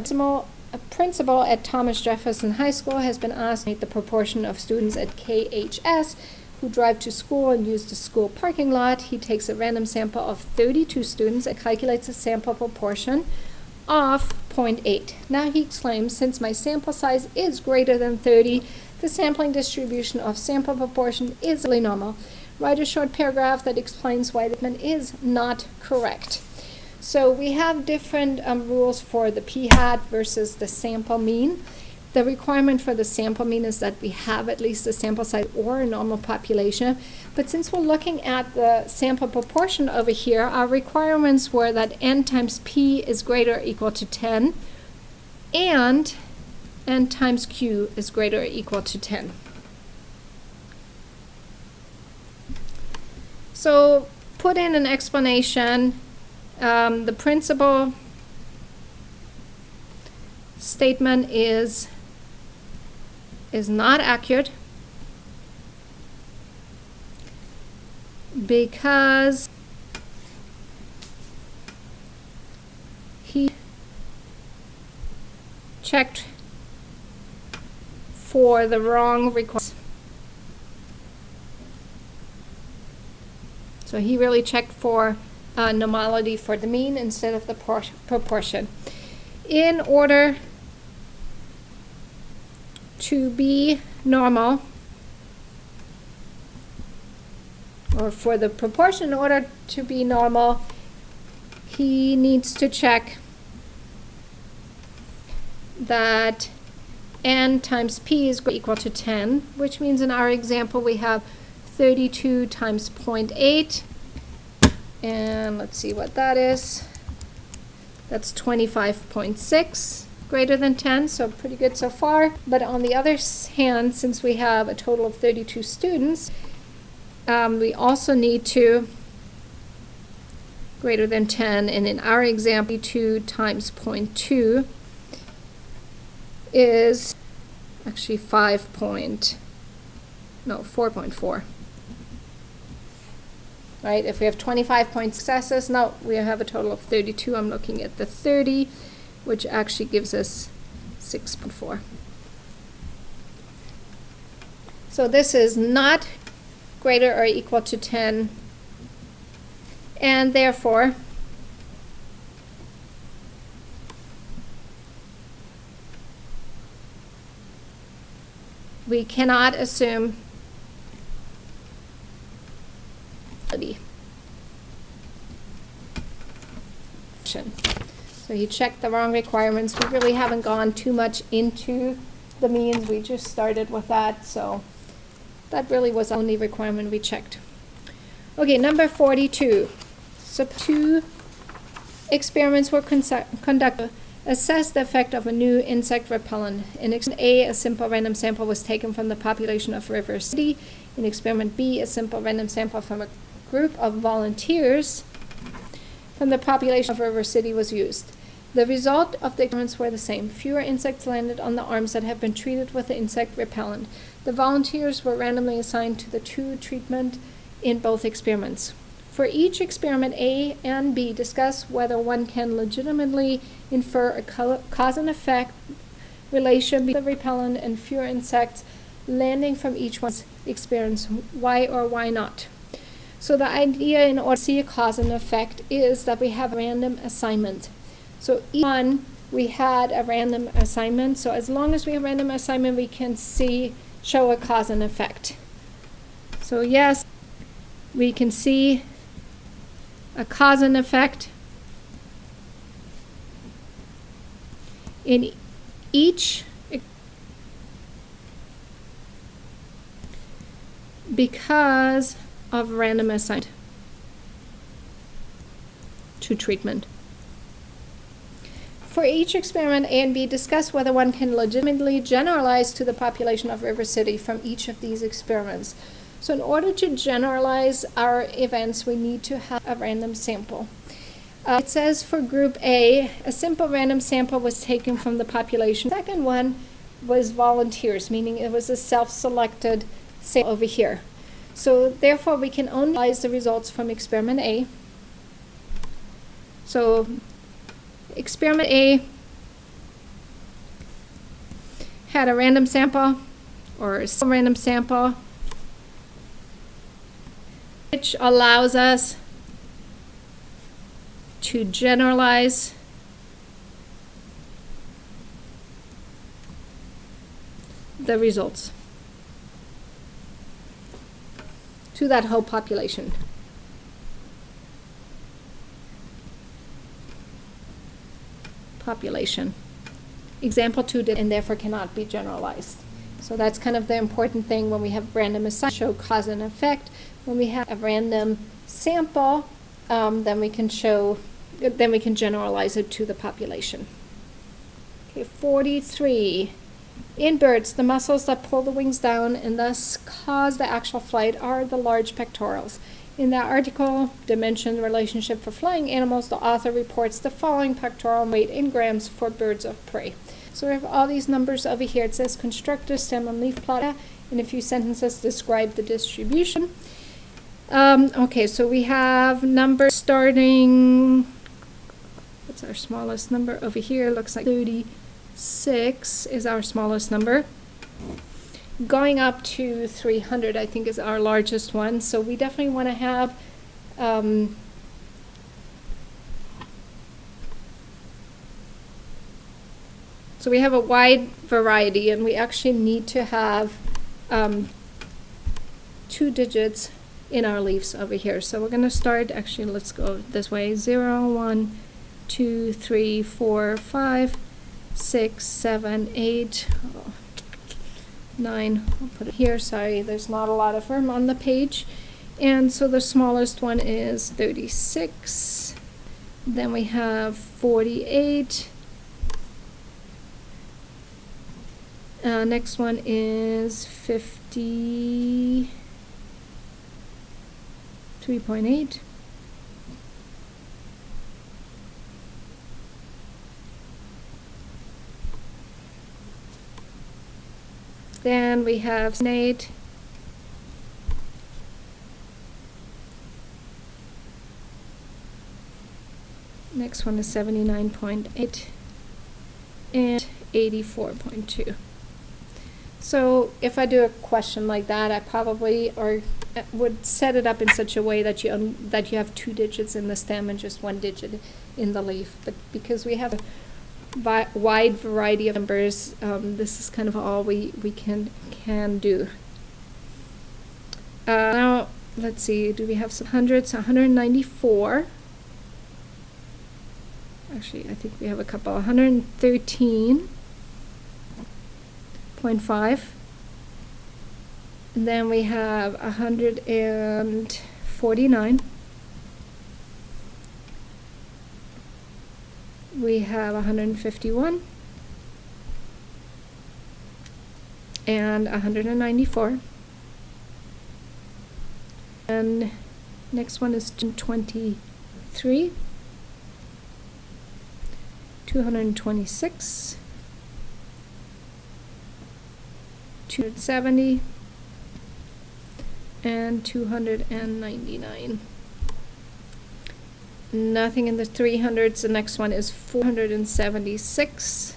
a principal at Thomas Jefferson High School has been asked to the proportion of students at KHS who drive to school and use the school parking lot. He takes a random sample of 32 students and calculates a sample proportion of 0.8. Now he exclaims, since my sample size is greater than 30, the sampling distribution of sample proportion is really normal. Write a short paragraph that explains why the statement is not correct. So we have different rules for the p-hat versus the sample mean. The requirement for the sample mean is that we have at least a sample size or a normal population. But since we're looking at the sample proportion over here, our requirements were that n times p is greater or equal to 10, and n times q is greater or equal to 10. So put in an explanation. The principal statement is not accurate because he checked for the wrong request. So he really checked for normality for the mean instead of the proportion. In order to be normal, or for the proportion in order to be normal, he needs to check that n times p is equal to 10, which means in our example we have 32 times 0.8. And let's see what that is. That's 25.6, greater than 10, so pretty good so far. But on the other hand, since we have a total of 32 students, we also need to greater than 10, and in our example, 2 times 0.2 is actually 4.4. right? If we have 25 point successes, now we have a total of 32. I'm looking at the 30, which actually gives us 6.4. So this is not greater or equal to 10, and therefore we cannot assume so he checked the wrong requirements. We really haven't gone too much into the means. We just started with that, so that really was the only requirement we checked. Okay, number 42. So 2 experiments were conducted. Assess the effect of a new insect repellent. In experiment A, a simple random sample was taken from the population of River City. In experiment B, a simple random sample from a group of volunteers from the population of River City was used. The result of the experiments were the same. Fewer insects landed on the arms that had been treated with the insect repellent. The volunteers were randomly assigned to the 2 treatment in both experiments. For each experiment, A and B discuss whether one can legitimately infer a cause and effect relation between the repellent and fewer insects landing from each one's experience. Why or why not? So the idea in order to see a cause and effect is that we have a random assignment. So each one we had a random assignment. So as long as we have random assignment, we can show a cause and effect. So yes, we can see a cause and effect in each because of random assignment to treatment. For each experiment, A and B discuss whether one can legitimately generalize to the population of River City from each of these experiments. So in order to generalize our events, we need to have a random sample. It says for group A, a simple random sample was taken from the population. The second one was volunteers, meaning it was a self-selected sample over here. So therefore, we can only analyze the results from experiment A. So experiment A had a random sample, or a random sample, which allows us to generalize the results to that whole population. Example 2 did and therefore cannot be generalized. So that's kind of the important thing when we have random assignment, show cause and effect. When we have a random sample, then we can generalize it to the population. Okay, 43. In birds, the muscles that pull the wings down and thus cause the actual flight are the large pectorals. In that article, Dimension Relationship for Flying Animals, the author reports the following pectoral weight in grams for birds of prey. So we have all these numbers over here. It says construct a stem and leaf plot in a few sentences describe the distribution. Okay, so we have numbers starting, what's our smallest number over here? Looks like 36 is our smallest number. Going up to 300, I think, is our largest one. So we definitely want to have so we have a wide variety, and we actually need to have 2 digits in our leaves over here. So we're going to start, actually, let's go this way. 0, 1, 2, 3, 4, 5, 6, 7, 8, 9. I'll put it here. Sorry, there's not a lot of room on the page. And so the smallest one is 36. Then we have 48. Next one is 53.8. Then we have 8. Next one is 79.8 and 84.2. So if I do a question like that, I probably would set it up in such a way that you have 2 digits in the stem and just 1 digit in the leaf. But because we have a wide variety of numbers, this is kind of all we can do. Now let's see, do we have some hundreds? 194. Actually, I think we have a couple. 113.5. And then we have 149. We have 151. And 194. And next one is 23. 226, 270, and 299. Nothing in the 300s. The next one is 476,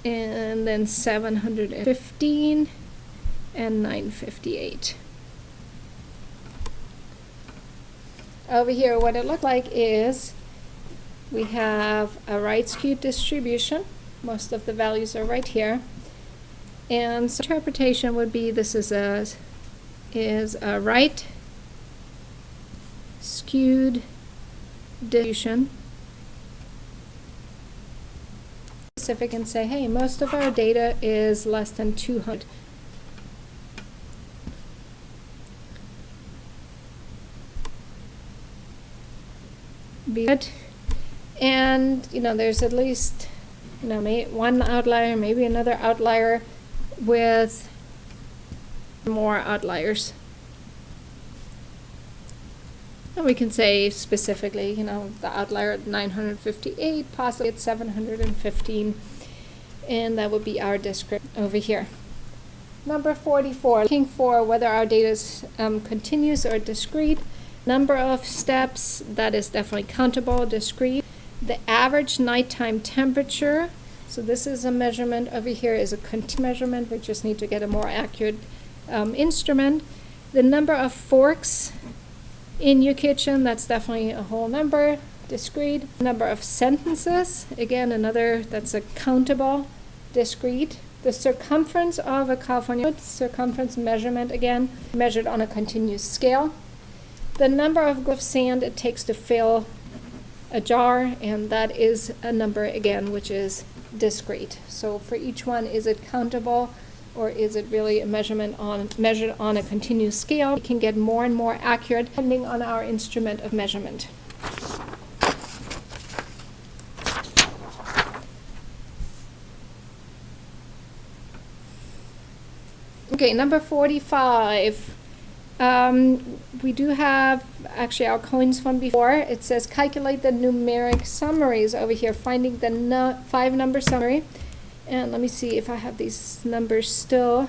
and then 715, and 958. Over here, what it looked like is we have a right skewed distribution. Most of the values are right here. And so interpretation would be this is a right skewed distribution. Specific and say, hey, most of our data is less than 200. Be good. And there's at least one outlier, maybe another outlier with more outliers. And we can say specifically, the outlier at 958, possibly at 715, and that would be our description over here. Number 44, looking for whether our data is continuous or discrete. Number of steps, that is definitely countable, discrete. The average nighttime temperature, so this is a measurement over here, is a continuous measurement. We just need to get a more accurate instrument. The number of forks in your kitchen, that's definitely a whole number, discrete. Number of sentences, again, another that's a countable, discrete. The circumference of a California circumference measurement, again, measured on a continuous scale. The number of grams of sand it takes to fill a jar, and that is a number again which is discrete. So for each one, is it countable or is it really a measured on a continuous scale? We can get more and more accurate depending on our instrument of measurement. Okay, number 45. We do have actually our coins from before. It says calculate the numeric summaries over here, finding the 5-number summary. And let me see if I have these numbers still.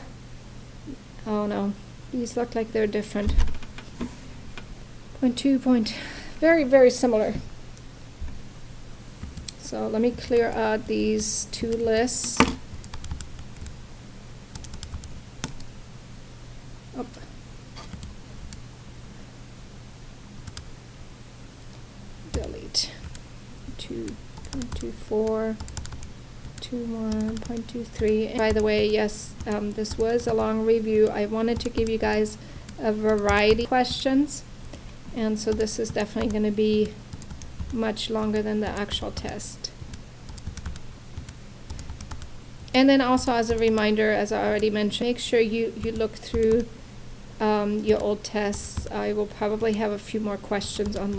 Oh no, these look like they're different. 0.2, very, very similar. So let me clear out these 2 lists. Oh. Delete 2.24, 21.23. By the way, yes, this was a long review. I wanted to give you guys a variety of questions, and so this is definitely going to be much longer than the actual test. And then also as a reminder, as I already mentioned, make sure you look through your old tests. I will probably have a few more questions on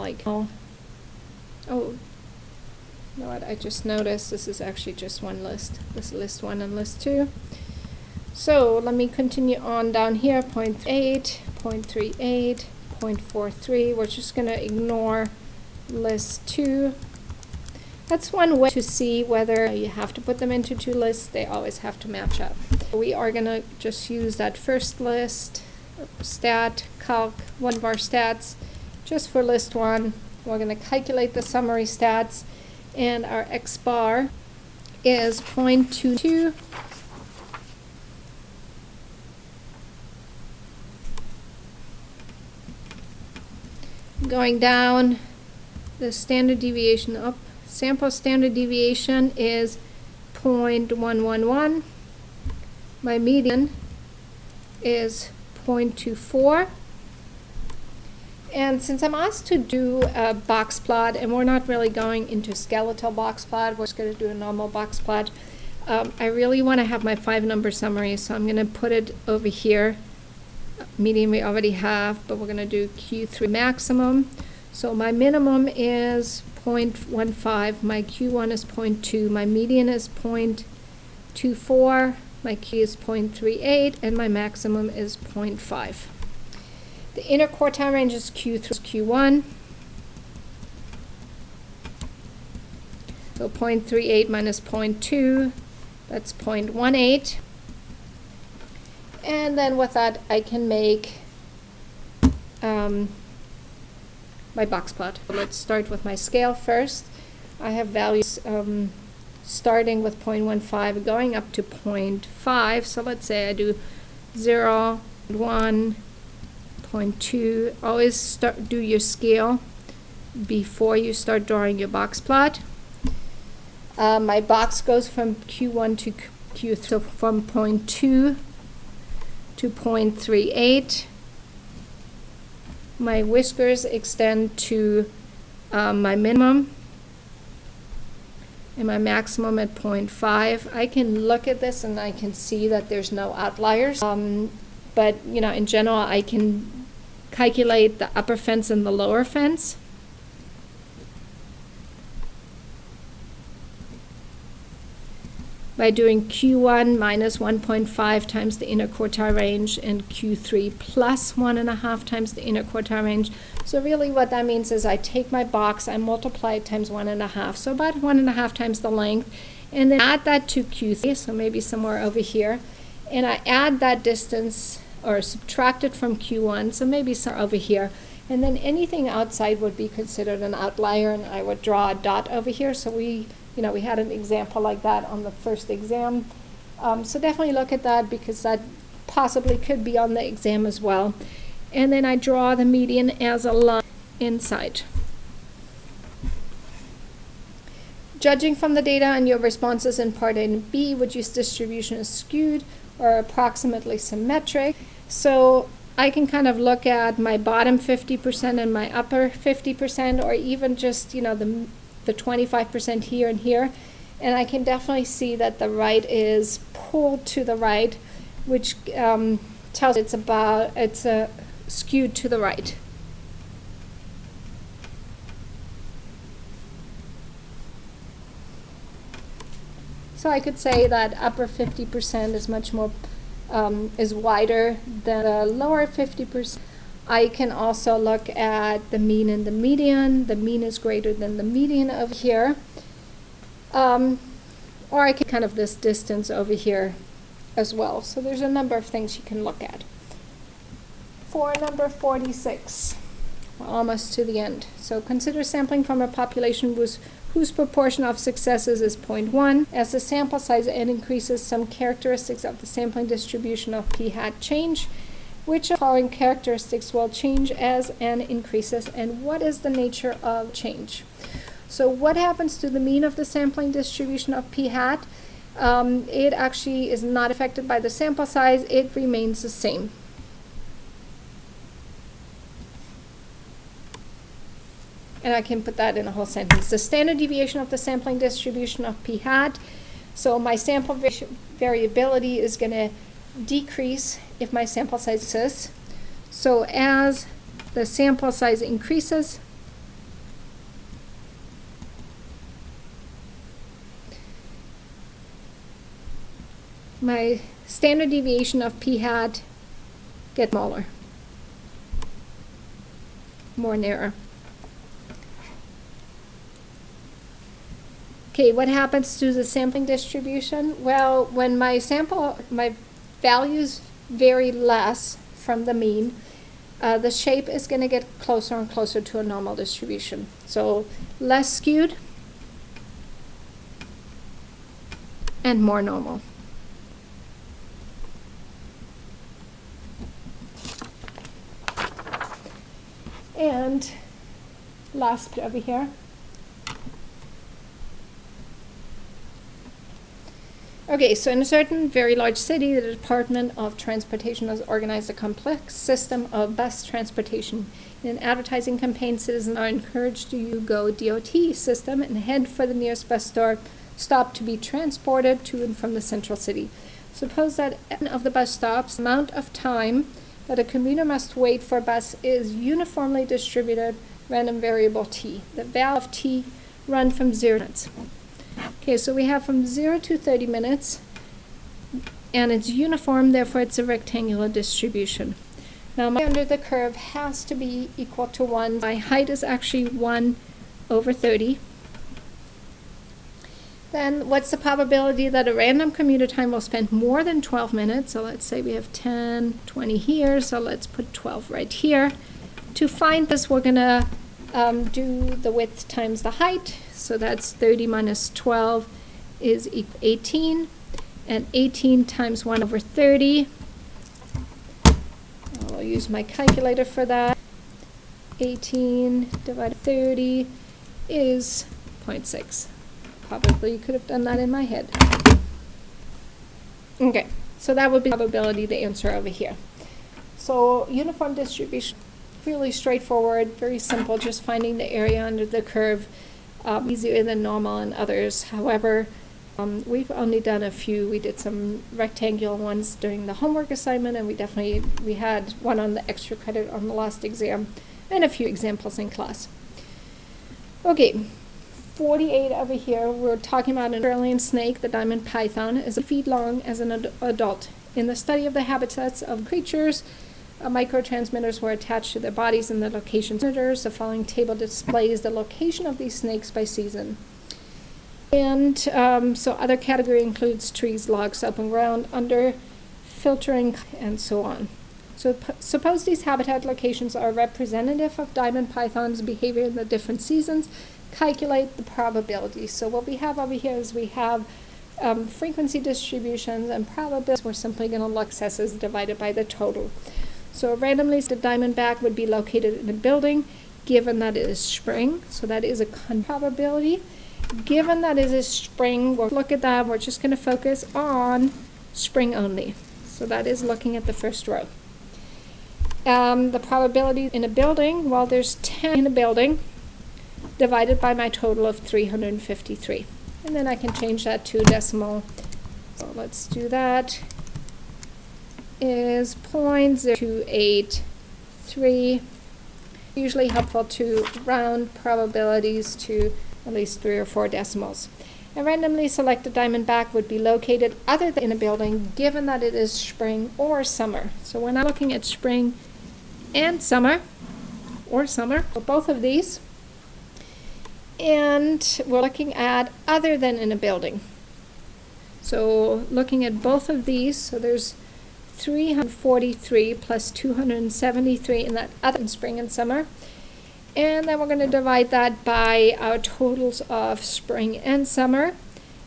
you know what, I just noticed this is actually just one list. This is list 1 and list 2. So let me continue on down here, 0.8, 0.38, 0.43. We're just going to ignore list 2. That's one way to see whether you have to put them into 2 lists. They always have to match up. We are going to just use that first list, stat, calc, one of our stats, just for list 1. We're going to calculate the summary stats, and our X bar is 0.22. Going down, the standard deviation up. Sample standard deviation is 0.111. My median is 0.24. And since I'm asked to do a box plot, and we're not really going into skeletal box plot, we're just going to do a normal box plot, I really want to have my 5-number summary, so I'm going to put it over here. Median we already have, but we're going to do Q3 maximum. So my minimum is 0.15, my Q1 is 0.2, my median is 0.24, my Q is 0.38, and my maximum is 0.5. The inner quartile range is Q3, Q1. So 0.38 minus 0.2, that's 0.18. And then with that, I can make my box plot. Let's start with my scale first. I have values starting with 0.15 going up to 0.5. So let's say I do 0, 1, 0.2. Always do your scale before you start drawing your box plot. My box goes from Q1 to Q3, so from 0.2 to 0.38. My whiskers extend to my minimum and my maximum at 0.5. I can look at this and I can see that there's no outliers. But you know, in general, I can calculate the upper fence and the lower fence. By doing Q1 minus 1.5 times the inner quartile range and Q3 plus 1.5 times the inner quartile range. So really what that means is I take my box, I multiply it times 1.5, so about 1.5 times the length, and then add that to Q3, so maybe somewhere over here, and I add that distance or subtract it from Q1, so maybe somewhere over here, and then anything outside would be considered an outlier, and I would draw a dot over here. So we had an example like that on the first exam. So definitely look at that because that possibly could be on the exam as well. And then I draw the median as a line inside. Judging from the data and your responses in part A and B, which use distribution is skewed or approximately symmetric. So I can kind of look at my bottom 50% and my upper 50%, or even just, the 25% here and here, and I can definitely see that the right is pulled to the right, which tells it's skewed to the right. So I could say that upper 50% is much more is wider than the lower 50%. I can also look at the mean and the median. The mean is greater than the median over here. Or I can kind of this distance over here as well. So there's a number of things you can look at. For number 46, we're almost to the end. So consider sampling from a population whose proportion of successes is 0.1. As the sample size n increases, some characteristics of the sampling distribution of p hat change. Which of the following characteristics will change as n increases, and what is the nature of change? So what happens to the mean of the sampling distribution of p hat? It actually is not affected by the sample size. It remains the same. And I can put that in a whole sentence. The standard deviation of the sampling distribution of p hat. So my sample variability is going to decrease if my sample size exists. So as the sample size increases, my standard deviation of p hat gets smaller, more narrow. Okay, what happens to the sampling distribution? Well, when my values vary less from the mean, the shape is going to get closer and closer to a normal distribution. So less skewed and more normal. And last bit over here. Okay, so in a certain very large city, the Department of Transportation has organized a complex system of bus transportation. In an advertising campaign, citizens are encouraged to use Go DOT system and head for the nearest bus stop to be transported to and from the central city. Suppose that at one of the bus stops, the amount of time that a commuter must wait for a bus is uniformly distributed, random variable t. The value of t run from 0 minutes. Okay, so we have from 0 to 30 minutes, and it's uniform, therefore it's a rectangular distribution. Now my under the curve has to be equal to 1. My height is actually 1 over 30. Then what's the probability that a random commuter time will spend more than 12 minutes? So let's say we have 10, 20 here, so let's put 12 right here. To find this, we're going to do the width times the height. So that's 30 minus 12 is equal 18. And 18 times 1 over 30. I'll use my calculator for that. 18 divided 30 is 0.6. Probably could have done that in my head. Okay, so that would be probability, the answer over here. So uniform distribution, really straightforward, very simple, just finding the area under the curve, easier than normal in others. However, we've only done a few. We did some rectangular ones during the homework assignment, and we had one on the extra credit on the last exam, and a few examples in class. Okay. 48 over here, we're talking about an Australian snake. The diamond python is 8 feet long as an adult. In the study of the habitats of creatures, microtransmitters were attached to their bodies and their locations. The following table displays the location of these snakes by season. And so other category includes trees, logs, open ground, under, filtering, and so on. So suppose these habitat locations are representative of diamond python's behavior in the different seasons. Calculate the probability. So what we have over here is we have frequency distributions and probabilities. We're simply going to look excesses divided by the total. So randomly, the diamondback would be located in a building, given that it is spring. So that is a probability. Given that it is spring, we'll look at that. We're just going to focus on spring only. So that is looking at the first row. The probability in a building, well, there's 10 in a building, divided by my total of 353. And then I can change that to decimal. So let's do that. Is 0.0283. Usually helpful to round probabilities to at least 3 or 4 decimals. A randomly selected diamondback would be located other than in a building, given that it is spring or summer. So we're not looking at spring and summer, or summer, so both of these. And we're looking at other than in a building. So looking at both of these, so there's 343 plus 273 in that other in spring and summer. And then we're going to divide that by our totals of spring and summer.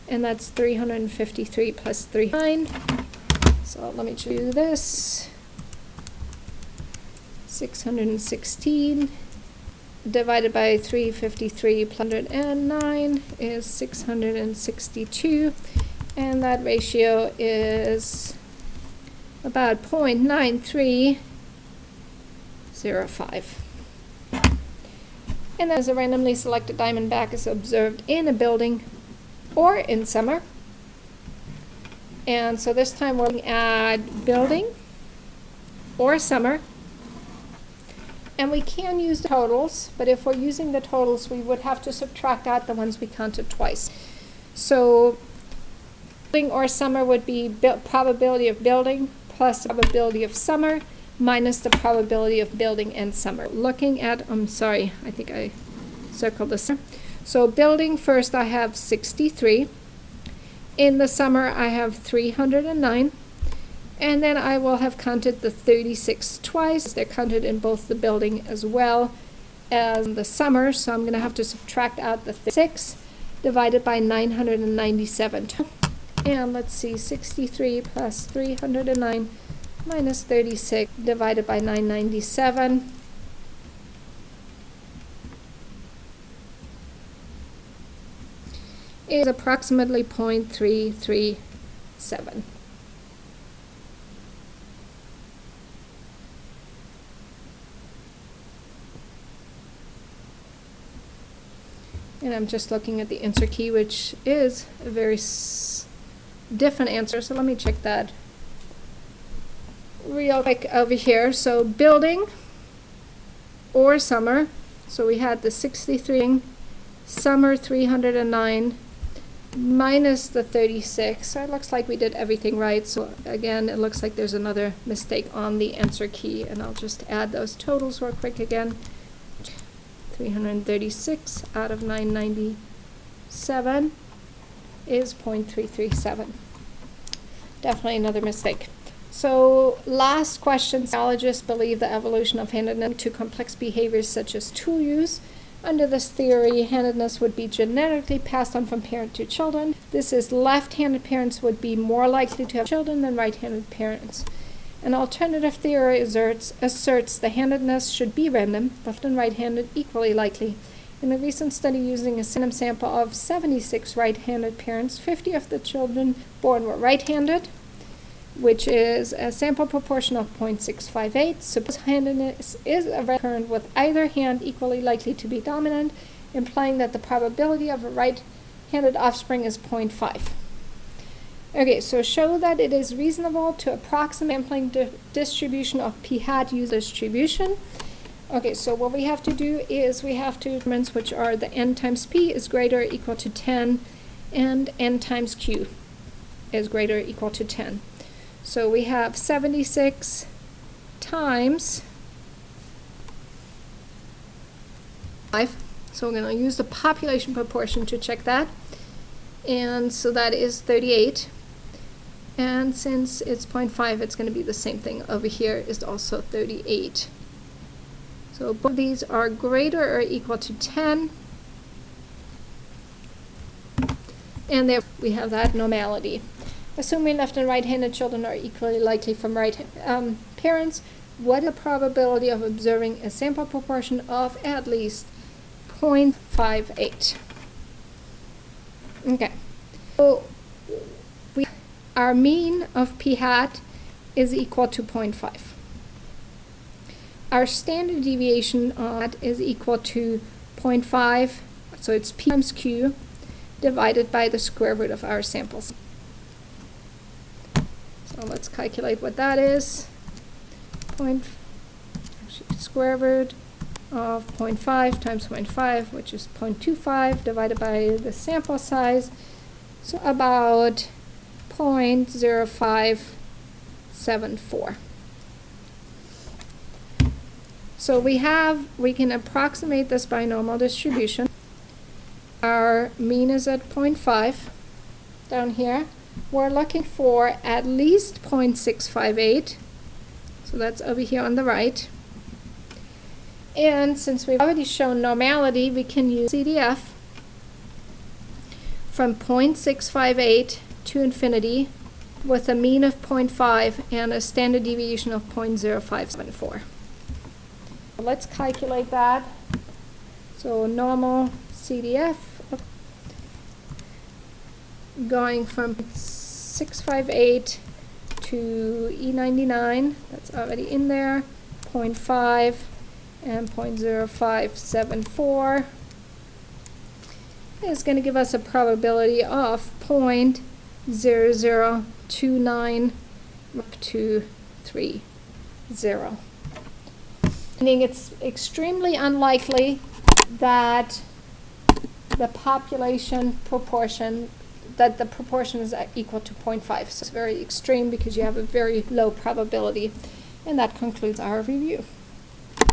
And that's 353 plus 39. So let me do this. 616. Divided by 353 plus 109 is 662, and that ratio is about 0.9305. And as a randomly selected diamondback is observed in a building or in summer. And so this time we're looking at building or summer. And we can use the totals, but if we're using the totals, we would have to subtract out the ones we counted twice. So building or summer would be probability of building plus probability of summer minus the probability of building and summer. Looking at, I'm sorry, I think I circled this. So building first, I have 63. In the summer, I have 309. And then I will have counted the 36 twice. They're counted in both the building as well as the summer, so I'm going to have to subtract out the 36 divided by 997. And let's see, 63 plus 309 minus 36 divided by 997. Is approximately 0.337. And I'm just looking at the answer key, which is a very different answer. So let me check that real quick over here. So building or summer. So we had the 63, summer 309 minus the 36. So it looks like we did everything right. So again, it looks like there's another mistake on the answer key. And I'll just add those totals real quick again. 336 out of 997 is 0.337. Definitely another mistake. So last question, biologists believe the evolution of handedness to complex behaviors such as tool use. Under this theory, handedness would be genetically passed on from parent to children. This is left-handed parents would be more likely to have children than right-handed parents. An alternative theory asserts the handedness should be random, but left and right-handed equally likely. In a recent study using a random sample of 76 right-handed parents, 50 of the children born were right-handed, which is a sample proportion of 0.658. Suppose handedness is occurrent with either hand equally likely to be dominant, implying that the probability of a right-handed offspring is 0.5. Okay, so show that it is reasonable to approximate sampling distribution of p hat use distribution. Okay, so what we have to do is we have to determine which are the n times p is greater or equal to 10 and n times q is greater or equal to 10. So we have 76 times 5. So we're going to use the population proportion to check that. And so that is 38. And since it's 0.5, it's going to be the same thing. Over here is also 38. So both of these are greater or equal to 10. And there we have that normality. Assuming left and right-handed children are equally likely from right parents, what is the probability of observing a sample proportion of at least 0.58? Okay. So our mean of p hat is equal to 0.5. Our standard deviation on that is equal to 0.5, so it's p times q divided by the square root of our samples. So let's calculate what that is. Square root of 0.5 times 0.5, which is 0.25, divided by the sample size, so about 0.0574. So we can approximate this binomial distribution. Our mean is at 0.5 down here. We're looking for at least 0.658. So that's over here on the right. And since we've already shown normality, we can use CDF from 0.658 to infinity with a mean of 0.5 and a standard deviation of 0.0574. Let's calculate that. So normal CDF going from 658 to E99, that's already in there, 0.5 and 0.0574 is going to give us a probability of 0.0029 up to 30. Meaning it's extremely unlikely that the population proportion, that the proportion is equal to 0.5. So it's very extreme because you have a very low probability. And that concludes our review.